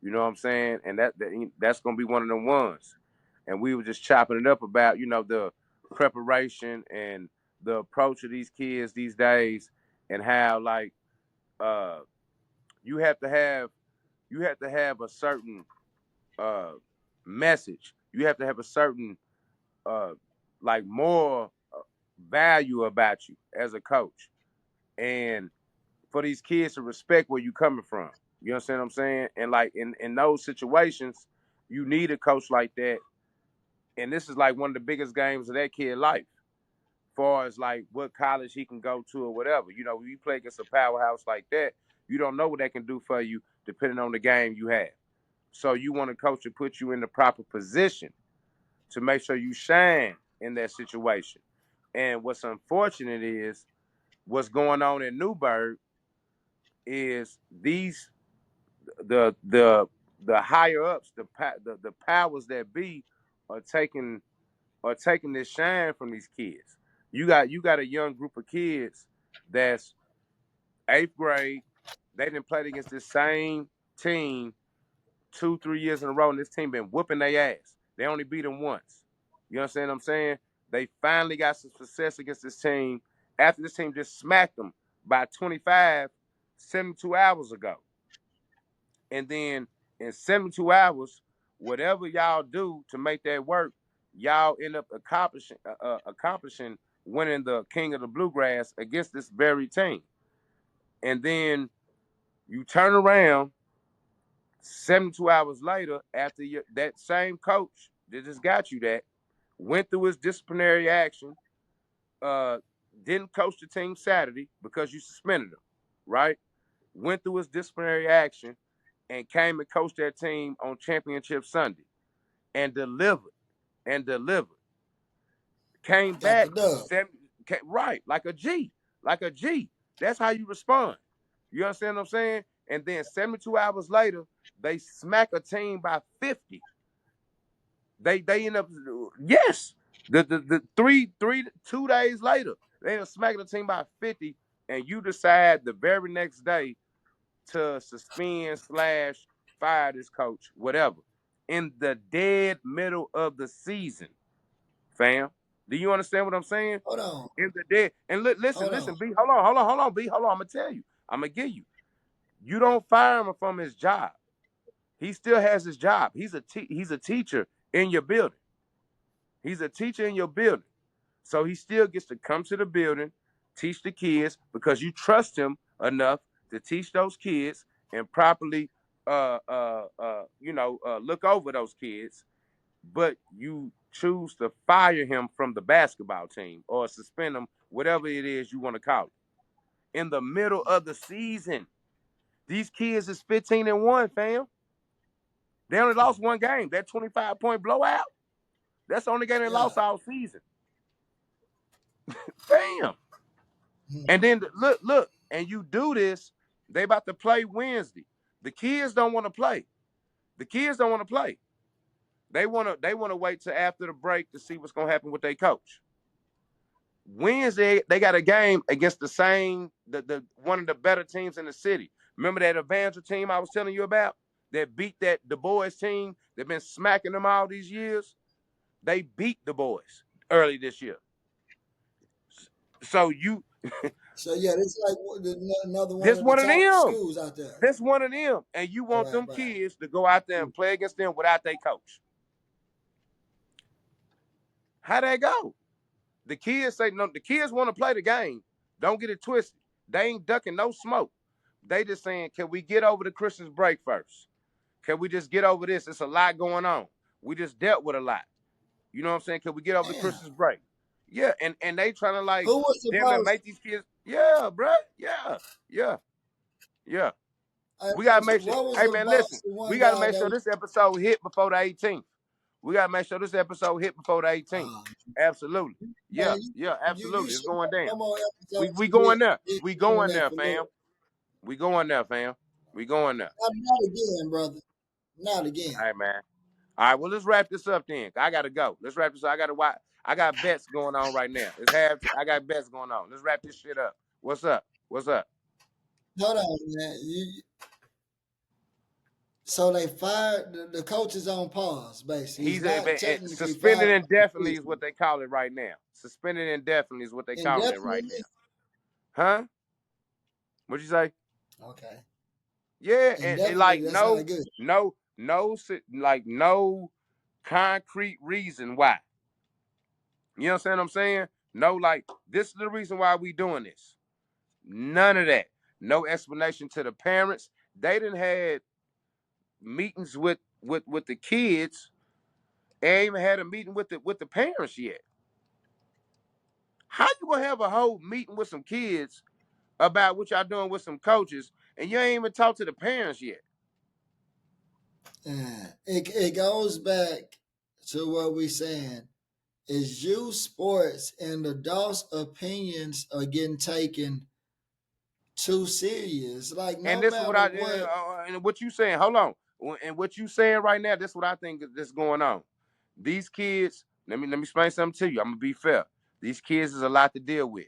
You know what I'm saying? And that's gonna be one of them ones. And we were just chopping it up about, the preparation and the approach of these kids these days, and how like uh you have to have a certain uh message. You have to have a certain uh like more value about you as a coach. And for these kids to respect where you coming from. You understand what I'm saying? And like in those situations, you need a coach like that. And this is like one of the biggest games of that kid's life. Far as like what college he can go to or whatever. When you play against a powerhouse like that, you don't know what they can do for you depending on the game you have. So you want a coach to put you in the proper position to make sure you shine in that situation. And what's unfortunate is what's going on in Newburgh is the higher ups, the powers that be, are taking are taking this shine from these kids. You got a young group of kids that's 8th grade. They done played against this same team 2, 3 years in a row, and this team been whooping their ass. They only beat them once. You understand what I'm saying? They finally got some success against this team after this team just smacked them by 25 72 hours ago. And then in 72 hours, whatever y'all do to make that work, y'all end up accomplishing winning the King of the Bluegrass against this very team. And then you turn around 72 hours later after that same coach that just got you that went through his disciplinary action, uh, didn't coach the team Saturday because you suspended him, right? Went through his disciplinary action and came and coached that team on Championship Sunday and delivered. Came Got the back dub. right like a G, like a G. That's how you respond. You understand what I'm saying? And then 72 hours later, they smack a team by 50. They end up yes. The 2 days later, they end up smacking the team by 50, and you decide the very next day to suspend slash fire this coach, whatever, in the dead middle of the season, fam. Do you understand what I'm saying? Hold on. In the dead. And listen, Hold on. listen, B. Hold on, B. Hold on. I'm gonna tell you. I'm gonna give you. You don't fire him from his job. He still has his job. He's a teacher in your building. He's a teacher in your building. So he still gets to come to the building, teach the kids because you trust him enough to teach those kids and properly look over those kids, but you choose to fire him from the basketball team or suspend him, whatever it is you want to call it. In the middle of the season. These kids is 15-1, fam. They only lost one game. That 25-point blowout. That's the only game they Yeah. lost all season. Fam. Hmm. And then look, and you do this, they about to play Wednesday. The kids don't want to play. The kids don't want to play. They want to wait till after the break to see what's gonna happen with their coach. Wednesday, they got a game against the one of the better teams in the city. Remember that Evangel team I was telling you about that beat that the boys team that been smacking them all these years? They beat the boys early this year. So So yeah, this is like another one this of the one of top them. schools out there. This one of them. And you want Right, them right. kids to go out there and play against them without their coach. How that go? The kids say no, the kids want to play the game. Don't get it twisted. They ain't ducking no smoke. They just saying, can we get over the Christmas break first? Can we just get over this? It's a lot going on. We just dealt with a lot. You know what I'm saying? Can we get over the Damn. Christmas break? Yeah, and they trying to like Who was damn it, supposed? make these kids. Yeah, bro. Yeah, yeah, yeah. We gotta make sure. What was Hey man, supposed listen. to one We gotta guy make that sure was? this episode hit before the 18th. We gotta make sure this episode hit before the 18th. Um, Absolutely. man, Yeah, yeah, you absolutely. It's should going have down. one more We episode we to going there. get We you in going there there, for real. fam. We going there, fam. We going there. Not again, brother. Not again. All right, man. All right, well, let's wrap this up then. I gotta go. Let's wrap this up. I gotta watch. I got bets going on right now. It's half. I got bets going on. Let's wrap this shit up. What's up? What's up? Hold on, man. So they fired the coach is on pause. Basically, he's He's not technically suspended fired from the indefinitely is what season. they call it right now. Suspended indefinitely is what they calling it right Indefinitely. now. Huh? What'd you say? Okay. Yeah, and Indefinitely. like That's not good. like no concrete reason why. You understand what I'm saying? No, like this is the reason why we doing this. None of that. No explanation to the parents. They didn't had meetings with the kids. They ain't even had a meeting with the parents yet. How you gonna have a whole meeting with some kids about what y'all doing with some coaches and you ain't even talk to the parents yet? It goes back to what we saying is youth sports and adults' opinions are getting taken too serious. Like And no this is what matter I what, and what you saying. Hold on, and what you saying right now. This is what I think is going on. These kids Let me explain something to you. I'm gonna be fair. These kids is a lot to deal with.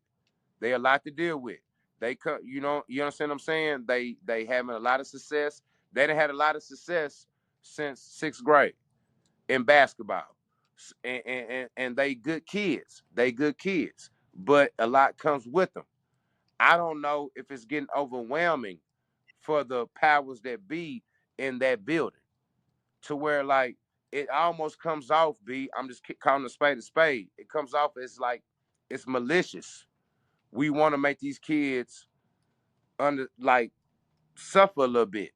They a lot to deal with. They come, you understand what I'm saying? They having a lot of success. They done had a lot of success since sixth grade in basketball, and they good kids. They good kids, but a lot comes with them. I don't know if it's getting overwhelming for the powers that be in that building to where like it almost comes off. I'm just calling a spade a spade. It comes off as like it's malicious. We want to make these kids under like suffer a little bit.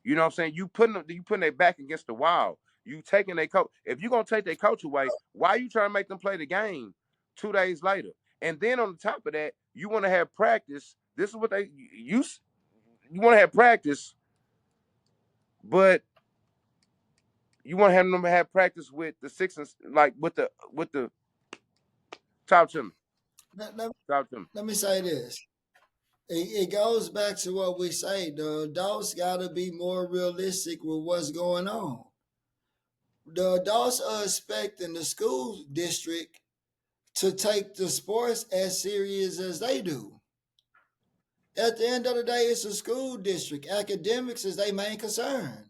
You know what I'm saying? You putting their back against the wall. You taking their coach. If you're gonna take their coach away, why are you trying to make them play the game 2 days later? And then on the top of that, you want to have practice. This is what you want to have practice, but you want to have them have practice with the six and like with the talk to me, Let, let, talk to me. let me say this. It goes back to what we say. The adults got to be more realistic with what's going on. The adults are expecting the school district to take the sports as serious as they do. At the end of the day, it's a school district. Academics is their main concern.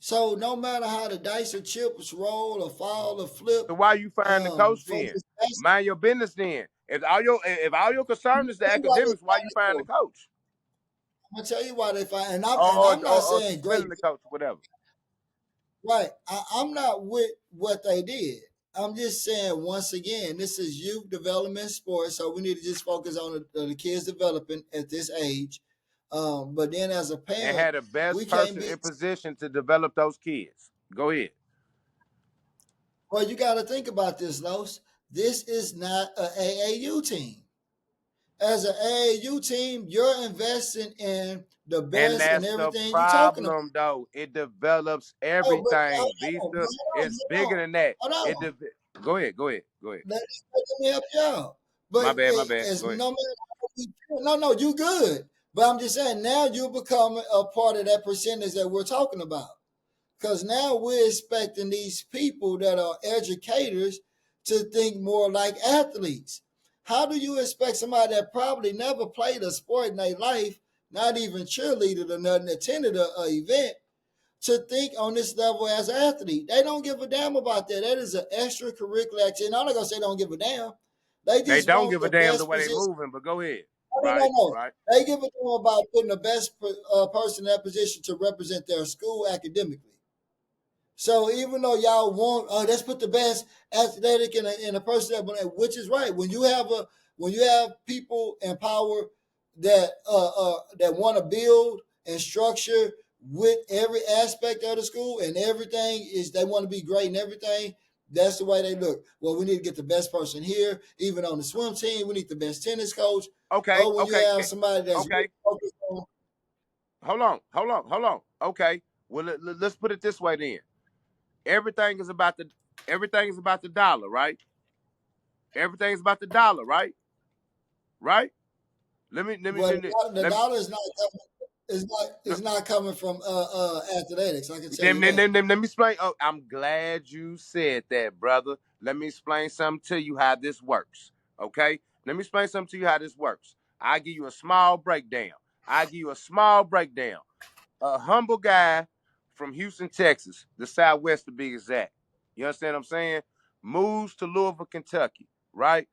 So no matter how the dice or chips roll or fall or flip, So why you firing the coach for then? this, Mind your business then. If all your concern is the I'm gonna academics, why you firing the coach? tell you why they find, and I'm and Or I'm or, not or saying great. suspending the coach, whatever. Right. I'm not with what they did. I'm just saying, once again, this is youth development sports, so we need to just focus on the kids developing at this age. But then as a And parent, had the we best can't person be, in position to develop those kids. Go ahead. well, you got to think about this, Los. This is not a AAU team. As an AAU team, you're investing in the And best and that's the everything you're talking about. problem, though. It develops Oh, but everything. hold Vista on, is bigger than that. hold It on. de- Go ahead. Go ahead. Go ahead. Let me help you out. But My bad. My bad. as Go ahead. no matter how we feel, no, you good. But I'm just saying now you become a part of that percentage that we're talking about. Because now we're expecting these people that are educators to think more like athletes. How do you expect somebody that probably never played a sport in their life, not even cheerleader or nothing, attended a event, to think on this level as an athlete? They don't give a damn about that. That is an extracurricular activity. And I'm not gonna say they don't give a damn. They They just don't want give a the damn the best way they position. moving, but go ahead. No, no, Right. no. Right. They give a damn about putting the best person in that position to represent their school academically. So even though y'all want, let's put the best athletic in a person that, which is right. When you have people in power that want to build and structure with every aspect of the school and everything is they want to be great and everything. That's the way they look. Well, we need to get the best person here. Even on the swim team, we need the best tennis coach. Okay. Oh, when you Okay. have somebody that's really Okay. focused on, Hold on. Hold on. Hold on. Okay. Well, let's put it this way then. Everything is about the everything is about the dollar, right? Everything's about the dollar, right? Right? Let me let me well, let me the let me dollar is not coming. no, It's not coming from athletics. I can tell let, you me- that. let me explain. Oh, I'm glad you said that, brother. Let me explain something to you how this works. Okay? Let me explain something to you how this works. I give you a small breakdown. I give you a small breakdown. A humble guy from Houston, Texas, the Southwest to be exact. You understand what I'm saying? Moves to Louisville, Kentucky, right?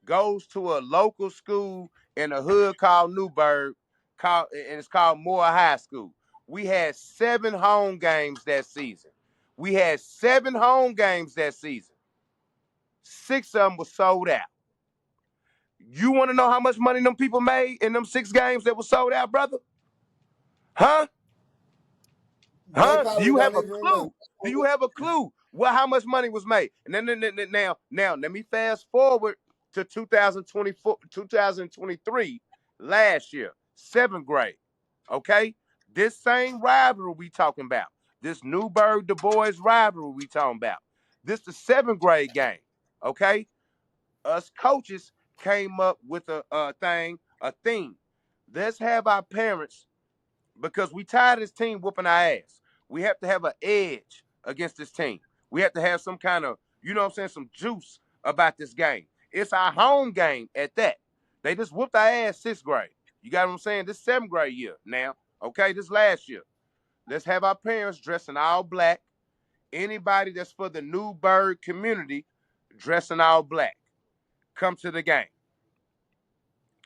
Goes to a local school in a hood called Newburgh, and it's called Moore High School. We had 7 home games that season. We had 7 home games that season. 6 of them were sold out. You want to know how much money them people made in them 6 games that were sold out, brother? Huh? They Huh? Do probably you have don't a even remember. clue? Do you have a clue what how much money was made? And then now let me fast forward to 2024, 2023, last year, 7th grade. Okay, this same rivalry we talking about, this Newburgh Du Bois rivalry we talking about. This the 7th grade game. Okay, us coaches came up with a theme. Let's have our parents because we tired of this team whooping our ass. We have to have an edge against this team. We have to have some kind of you know what I'm saying, some juice about this game. It's our home game at that. They just whooped our ass 6th grade. You got what I'm saying? This 7th grade year now. Okay, this last year. Let's have our parents dressing all black. Anybody that's for the New Bird community dressing all black. Come to the game.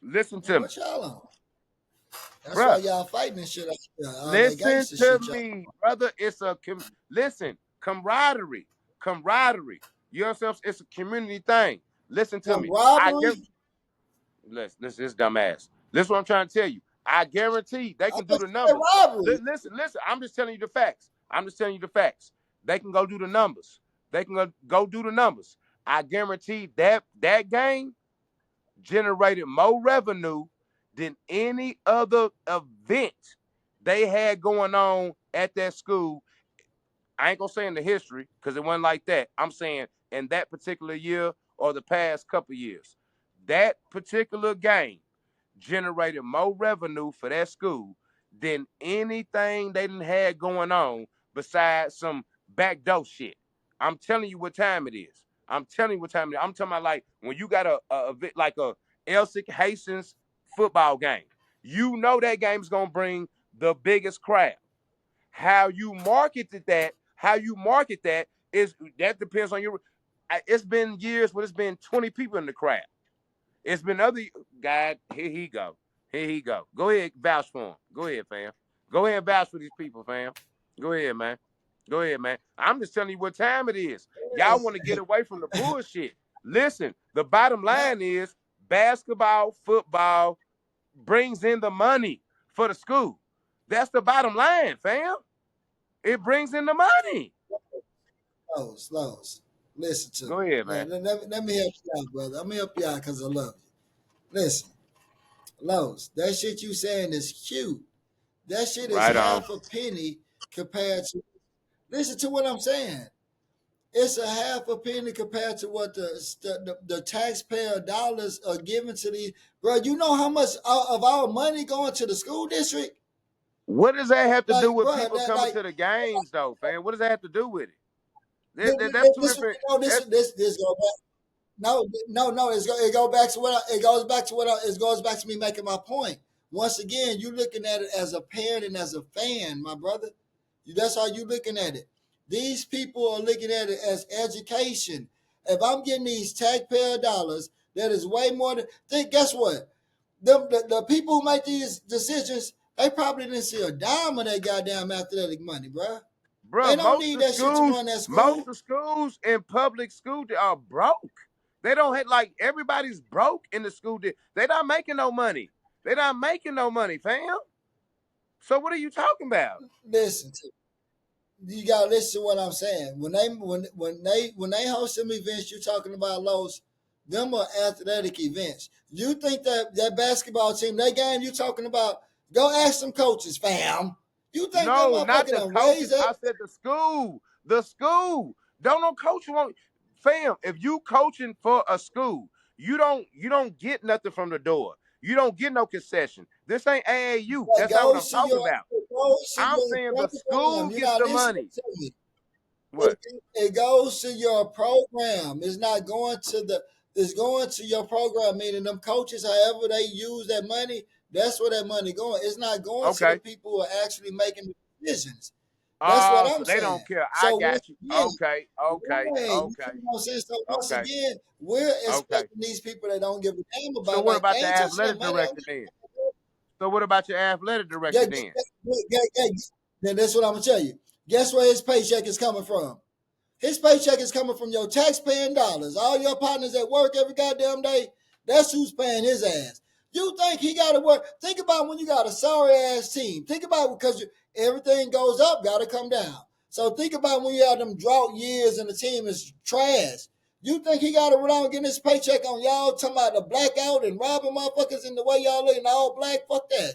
Listen Man, to me. what y'all on? That's why Bruh, y'all fighting and shit. All that listen gangster to shit, y'all. me, brother. It's a listen, camaraderie. Camaraderie. You know what I'm saying? It's a community thing. Listen to Some me. I get robbery. listen, this dumbass. This is what I'm trying to tell you. I guarantee they I can do thought the you said numbers. robbery. Listen. I'm just telling you the facts. I'm just telling you the facts. They can go do the numbers. They can go do the numbers. I guarantee that game generated more revenue than any other event they had going on at that school. I ain't gonna say in the history because it wasn't like that. I'm saying in that particular year or the past couple years. That particular game generated more revenue for that school than anything they done had going on besides some backdoor shit. I'm telling you what time it is. I'm telling you what time it is. I'm talking about like when you got like a Elsick Hastings football game. You know that game's gonna bring the biggest crowd. How you market that is that depends on your. It's been years where it's been 20 people in the crowd. It's been other God. Here he go. Here he go. Go ahead, vouch for him. Go ahead, fam. Go ahead and vouch for these people, fam. Go ahead, man. Go ahead, man. I'm just telling you what time it is. Y'all want to get away from the bullshit. Listen, the bottom Not, line is basketball, football brings in the money for the school. That's the bottom line, fam. It brings in the money. Lowe's. Listen to Go me. ahead, man. Let me help you out, brother. I'm gonna help you out because I love you. Listen, Lowe's, that shit you saying is cute. That shit is Right on. half a penny compared to. Listen to what I'm saying. It's a half a penny compared to what the taxpayer dollars are given to these. Bro, you know how much of our money going to the school district? What does that have to do Like, with bro, people that coming like to the games, though, fam? What does that have to do with it? That's two this different. no this That's this go back. No. It goes back to it goes back to it goes back to me making my point. Once again, you looking at it as a parent and as a fan, my brother. That's how you looking at it. These people are looking at it as education. If I'm getting these taxpayer dollars, that is way more than. Think, guess what? The people who make these decisions, they probably didn't see a dime of that goddamn athletic money, bro. bro. They don't need that shit to run that Most school. of schools in public school are broke. They don't have like everybody's broke in the school. They not making no money. They not making no money, fam. So what are you talking about? Listen to you gotta listen to what I'm saying. When they host them events you're talking about, Los, them are athletic events. You think that basketball team, that game you talking about, go ask some coaches, fam. You think that No, not motherfucker the done raised coaches. that? I said the school. The school. Don't no coach want fam. If you coaching for a school, you don't get nothing from the door. You don't get no concession. This ain't AAU. That That's not what I'm goes to talking your about. it goes to I'm your saying the program. school You're gets not the listening money. to me. What? It goes to your program. It's not going to the. It's going to your program. Meaning them coaches, however they use that money, that's where that money going. It's not going to the Okay. people who are actually making the decisions. That's what So I'm they saying. don't care. I So once got you. again, Okay. Okay. right, you Okay. see what I'm saying? So once Okay. again, we're Okay. expecting these people that don't give a damn So about what like they about the ain't touching that athletic money. director then? So what about your athletic Yeah, director then? then that's what I'm gonna tell you. Guess where his paycheck is coming from? His paycheck is coming from your taxpaying dollars. All your partners at work every goddamn day, that's who's paying his ass. You think he got to work? Think about when you got a sorry ass team. Think about because everything goes up, got to come down. So think about when you have them drought years and the team is trash. You think he got to rely on getting his paycheck on y'all talking about the blackout and robbing motherfuckers in the way y'all looking all black? Fuck that.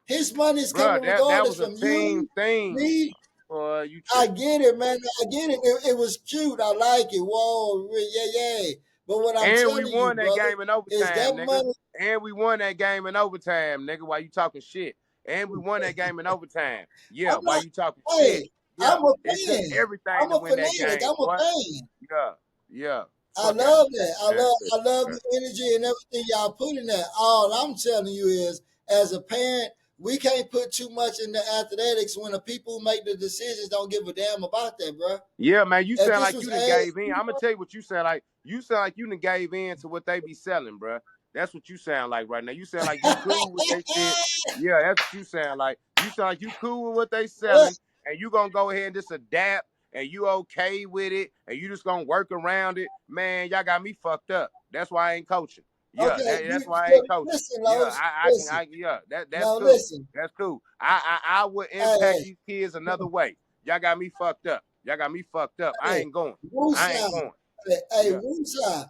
His money's Bro, coming that regardless was a from team you, thing. me, You I tripping. get it, man. I get it. It was cute. I like it. Whoa, yeah. But what I'm And we telling you, won that brother, game in is overtime, that nigga. money. And we won that game in overtime, nigga. Why you talking shit? And we won that game in overtime. Yeah, I'm why not. you talking shit? Hey, Yeah. I'm a It took fan. everything I'm to a win that fanatic. game, I'm a boy. fan. Yeah. Yeah. I Fuck out love of that. here, man. I love the energy and everything y'all put in that. All I'm telling you is, as a parent, we can't put too much in the athletics when the people who make the decisions don't give a damn about that, bro. Yeah, man, you If sound this like was you done ag, gave in. I'm gonna tell you what you sound like. You sound like you done gave in to what they be selling, bro. That's what you sound like right now. You sound like you cool with they shit. Yeah, that's what you sound like. You sound like you cool with what they selling, and you gonna go ahead and just adapt, and you okay with it, and you just gonna work around it. Man, y'all got me fucked up. That's why I ain't coaching. Yeah, okay, that's why I you ain't coaching. listen, Yeah, Lowe's, listen. yeah, that's Now cool. listen. That's cool. I would impact Hey, these kids another way. Y'all got me fucked up. Y'all got me fucked up. I hey, ain't going. I ain't Woosah. going. Hey, Yeah. Woosah.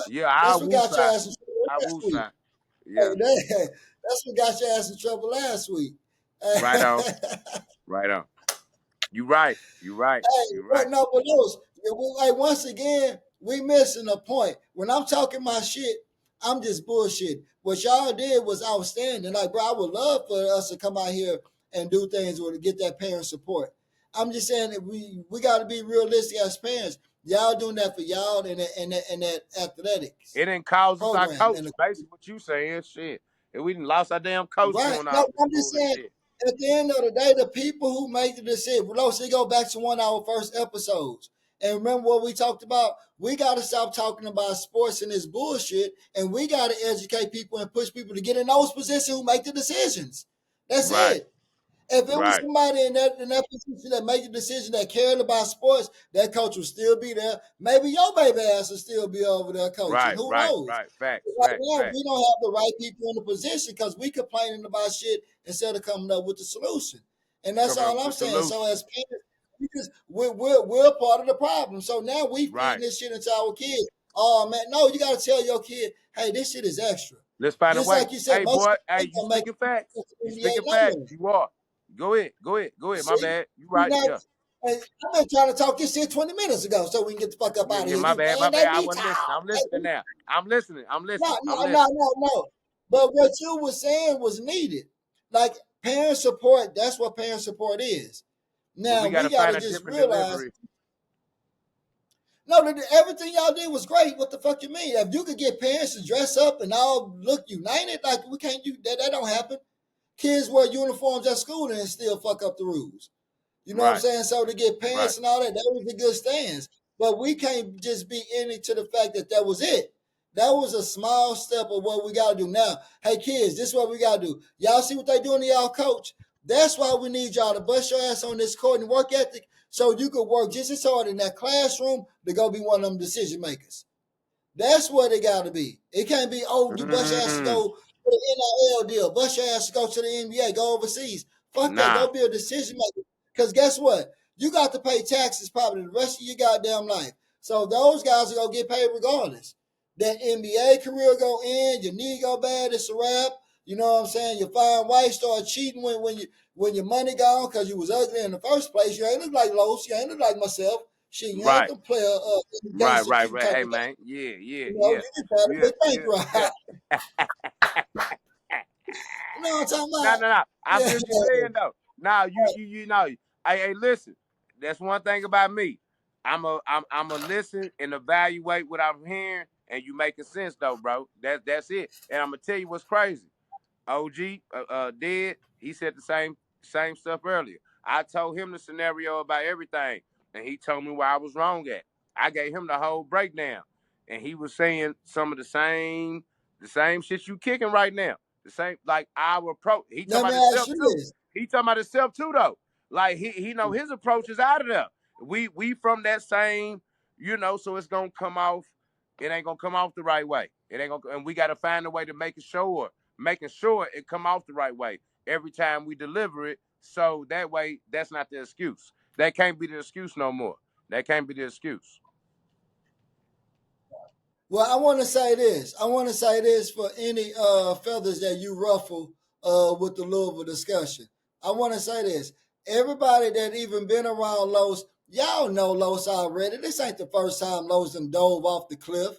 Yeah, I That's what woo got your side. ass in trouble I last woo week. side. Hey, Yeah. that's what got your ass in trouble last week. Right on. Right on. You right. You right. Hey, You but right. no, but those, like once again, we missing a point. When I'm talking my shit, I'm just bullshit. What y'all did was outstanding. Like, bro, I would love for us to come out here and do things or to get that parent support. I'm just saying that we got to be realistic as parents. Y'all doing that for y'all and that athletics It didn't cause us our program and coach. Basically what you saying, shit. And we done lost our damn coach right. doing No, all this I'm just saying. bullshit. At the end of the day, the people who make the decision, let's go back to one of our first episodes. And remember what we talked about? We got to stop talking about sports and this bullshit, and we got to educate people and push people to get in those positions who make the decisions. That's Right. it. If it was Right. somebody in that position that made the decision that cared about sports, that coach would still be there. Maybe your baby ass will still be over there coaching. Right. Who Right. knows? Right. Facts. Right Facts. now, Facts. we don't have the right people in the position because we complaining about shit instead of coming up with the solution. And that's Coming up all with I'm the saying. solution. So as parents, we're part of the problem. So now we feeding Right. this shit into our kids. Oh man, no, you got to tell your kid, hey, this shit is extra. Let's find a Just way. like you said, Hey most boy, of hey, them you don't make speaking facts. it to the You NBA speaking no facts. more. You are. Go ahead. Go ahead. Go ahead. My See, bad. You we right. not. Yeah. I've been trying to talk this shit 20 minutes ago, so we can get the fuck up Yeah, out of yeah, here. my You bad, my man, bad. let I me wasn't listening. talk. I'm listening now. I'm listening. I'm No, listening. I'm no, no, listening. no, no. But what you were saying was needed. Like parent support, that's what parent support is. But Now we we gotta got to find a just different realize, delivery. no, everything y'all did was great. What the fuck you mean? If you could get parents to dress up and all look united, like we can't do that. That don't happen. Kids wear uniforms at school and still fuck up the rules. You know what I'm Right, saying? So to get right, parents and all that, that was a good stance. But we can't just be in it to the fact that that was it. That was a small step of what we got to do now. Hey, kids, this is what we got to do. Y'all see what they doing to y'all coach? That's why we need y'all to bust your ass on this court and work ethic so you could work just as hard in that classroom to go be one of them decision makers. That's what it got to be. It can't be, oh, you bust your ass to Mm, go to the NIL deal, bust your ass to go to the NBA, go overseas. Fuck that. nah, Go be a decision maker. Because guess what? You got to pay taxes probably the rest of your goddamn life. So those guys are going to get paid regardless. That NBA career go in, your knee go bad, it's a wrap. You know what I'm saying? Your fine wife start cheating when your money gone because you was ugly in the first place. You ain't look like Los. You ain't look like myself. Shit, you ain't right, the player right, gangster right, right. type Hey of guy. man, yeah, yeah, You know, yeah, you just had a yeah, big bank yeah, ride. yeah. You know what I'm talking No, about? no, no. I Yeah. feel what you're saying though. Now you know. Hey, listen. That's one thing about me. I'm a listen and evaluate what I'm hearing, and you making sense though, bro. That's it. And I'm gonna tell you what's crazy. OG dead. He said the same stuff earlier. I told him the scenario about everything, and he told me where I was wrong at. I gave him the whole breakdown, and he was saying some of the same shit you kicking right now. The same like our approach. He talking Let me about ask himself you too. this. He talking about himself too though. Like he know his approach is out of there. We from that same, so it's gonna come off. It ain't gonna come off the right way. It ain't gonna, and we gotta find a way to making sure it come off the right way every time we deliver it. So that way, that's not the excuse. That can't be the excuse no more. That can't be the excuse. Well, I want to say this. I want to say this for any feathers that you ruffle with the Louisville discussion. I want to say this. Everybody that even been around Los, y'all know Los already. This ain't the first time Los done dove off the cliff.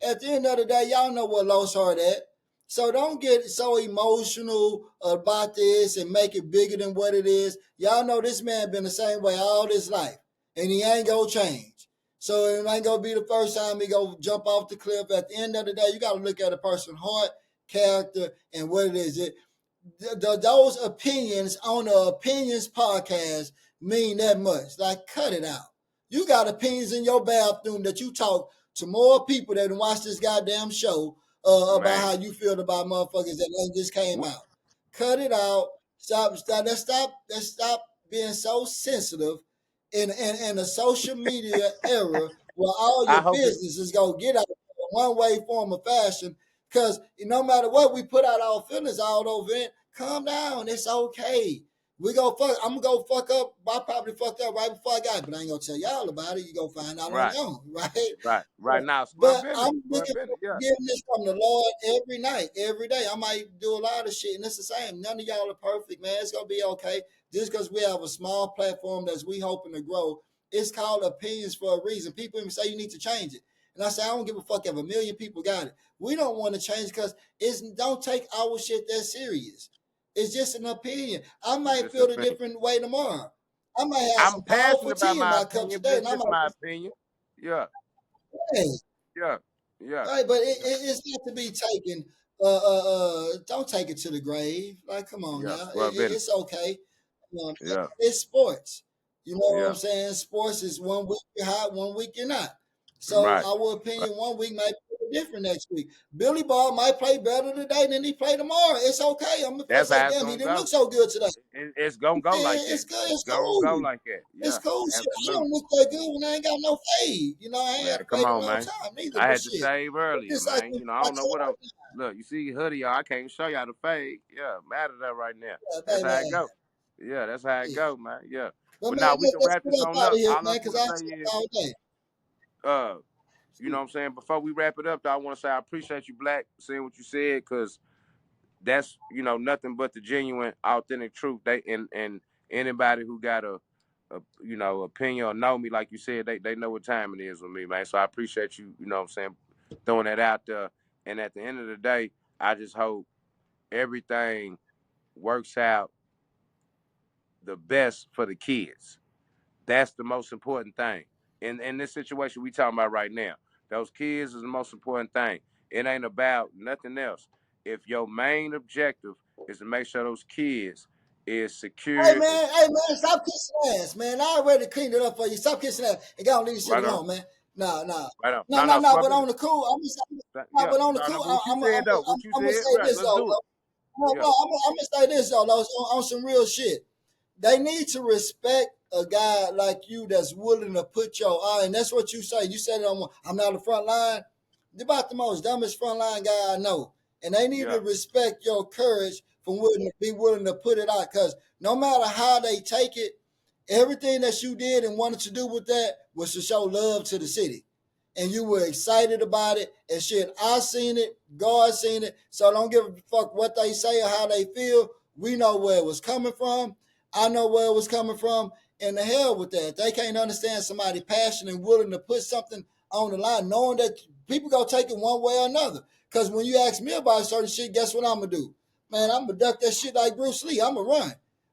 At the end of the day, y'all know what Los heard at. So don't get so emotional about this and make it bigger than what it is. Y'all know this man been the same way all his life, and he ain't gonna change. So it ain't gonna be the first time he go jump off the cliff. At the end of the day, you gotta look at a person's heart, character, and what it is. Those opinions on the opinions podcast mean that much. Like, cut it out. You got opinions in your bathroom that you talk to more people that watch this goddamn show about Man. how you feel about motherfuckers that just came out. Cut it out. Stop. Let's stop being so sensitive in a social media era where all I your hope it. business is gonna get out one way, form, or fashion. Because no matter what, we put out our feelings all over it. Calm down. It's okay. We go fuck. I'm gonna go fuck up. I probably fucked up right before I got it, but I ain't gonna tell y'all about it. You gonna find out on Right. your own, right? Right now, square But business. I'm Square looking business. for Yeah. forgiveness from the Lord every night, every day. I might do a lot of shit, and it's the same. None of y'all are perfect, man. It's gonna be okay. Just because we have a small platform that's we hoping to grow, it's called opinions for a reason. People even say you need to change it, and I say I don't give a fuck if a million people got it. We don't want to change because it's don't take our shit that serious. It's just an opinion. I It's might just an feel a opinion. different way tomorrow. I might have I'm some powerful passionate about tea in my my cup opinion, but today, it's and I just might my opinion. Yeah. hey, Yeah. Yeah. right, but it's not to be taken. Don't take it to the grave. Like, come on Yeah. now, Square business. it's okay. Yeah. It's sports. You know what I'm Yeah. saying? Sports is 1 week you're hot, 1 week you're not. So Right. our Right. opinion 1 week might be different next week. Billy Ball might play better today than he played tomorrow. It's okay. I'm gonna That's say, how it's damn, he gonna didn't look go. so good today. It's gonna go like that. It's good. It's It's gonna go cool. like that. It's Yeah. cool. Shit, I Absolutely. don't look that good when I ain't got no fade. You know, I ain't Man, had a come fade in a on, long man. time neither. I But had to shit, shave it's earlier, just like man. I You know, I don't know what I'm. Look, you see hoodie, y'all. I can't show y'all the fade. Yeah, mad at that right now. That's how it baby. go. Yeah, that's how it Yeah. go, man. Yeah. But But man, now we can let's wrap get this up on out of up. here, All I man, just because want I to say talk is, all day. uh, you know what I'm saying? Before we wrap it up, though, I want to say I appreciate you, Black, saying what you said, because that's, nothing but the genuine, authentic truth. And anybody who got a opinion or know me, like you said, they know what time it is with me, man. So I appreciate you, you know what I'm saying, throwing that out there. And at the end of the day, I just hope everything works out the best for the kids. That's the most important thing. In this situation we talking about right now, those kids is the most important thing. It ain't about nothing else. If your main objective is to make sure those kids is secure, Hey man, stop kissing ass, man. I already cleaned it up for you. Stop kissing ass. And go leave this shit right on, alone, man. Nah, nah. right on. No, No, no, no, no. square But on business. the cool, Yeah, but on the no, no. cool, But what you said though, what you I'm gonna said, say right? this Let's though, do bro. it. No, Yeah, bro, I'm gonna say this though, on some real shit. They need to respect a guy like you that's willing to put your eye, and that's what you say. You said it on. I'm not the front line. You're about the most dumbest front line guy I know, and they need yeah, to respect your courage for be willing to put it out. Because no matter how they take it, everything that you did and wanted to do with that was to show love to the city. And you were excited about it and shit. I seen it, God seen it. So don't give a fuck what they say or how they feel. We know where it was coming from. I know where it was coming from. And the hell with that. They can't understand somebody passionate and willing to put something on the line, knowing that people gonna take it one way or another. Because when you ask me about certain shit, guess what I'm gonna do? Man, I'm gonna duck that shit like Bruce Lee. I'm gonna run.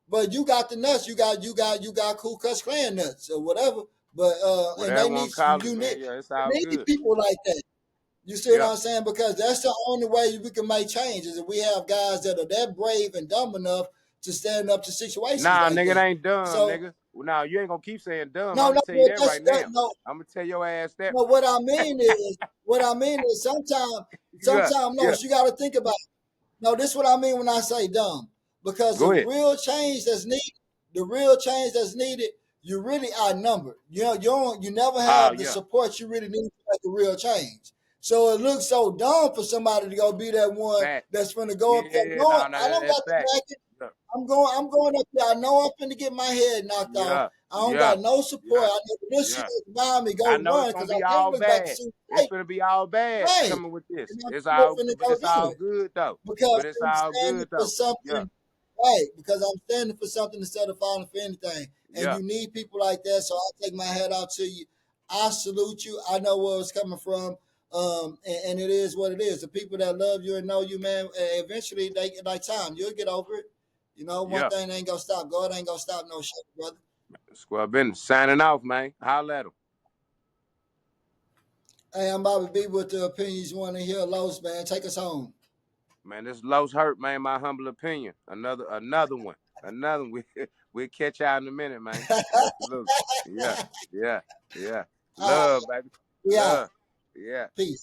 But you got the nuts. You got Ku Klux Klan nuts or whatever. But and whatever they you want need to call it, you man. need Yeah, it's you all need good. people like that. You see what Yeah. I'm saying? Because that's the only way we can make changes. If we have guys that are that brave and dumb enough to stand up to situations Nah, like nigga, it that. ain't dumb, So nigga. Nah, you ain't gonna keep saying dumb. no, I'm gonna no, tell you that that's right that now. no, I'm gonna tell your ass that. no. What I mean is Yeah, sometimes no. yeah. You got to think about it. No, this is what I mean when I say dumb. Because Go ahead. the real change that's needed, you really outnumbered. You never Oh have the yeah. support you really need to make a real change. So it looks so dumb for somebody to go be that one Fact. that's going to go up there Yeah, going, no, no, I don't that's got the fact. jacket. Yeah, I'm going up there. I know I'm finna get my head knocked off. yeah, I don't yeah, got no support. yeah, I know this shit yeah. is behind me. I Go know it's run gonna because be I can't all look back to bad. see It's right. gonna be all bad Right. coming with this. And I'm It's still all, finna but go it's do all it good though. because But it's I'm all standing good for though. Yeah, something, right? Because I'm standing for something instead of falling for anything. And yeah, you need people like that. So I take my hat out to you. I salute you. I know where it's coming from. And it is what it is. The people that love you and know you, man, eventually they like time. You'll get over it. One yeah. thing ain't gonna stop. God ain't gonna stop no shit, brother. Square business. Signing off, man. Holla at 'em. Hey, I'm Bobby B with the opinions you want to hear. Los, man, take us home. Man, this Los hurt, man. My humble opinion. Another one. Another one. We'll catch y'all in a minute, man. Absolutely. Yeah, yeah, yeah. All right, Love, baby. we out. Love. Yeah. Peace.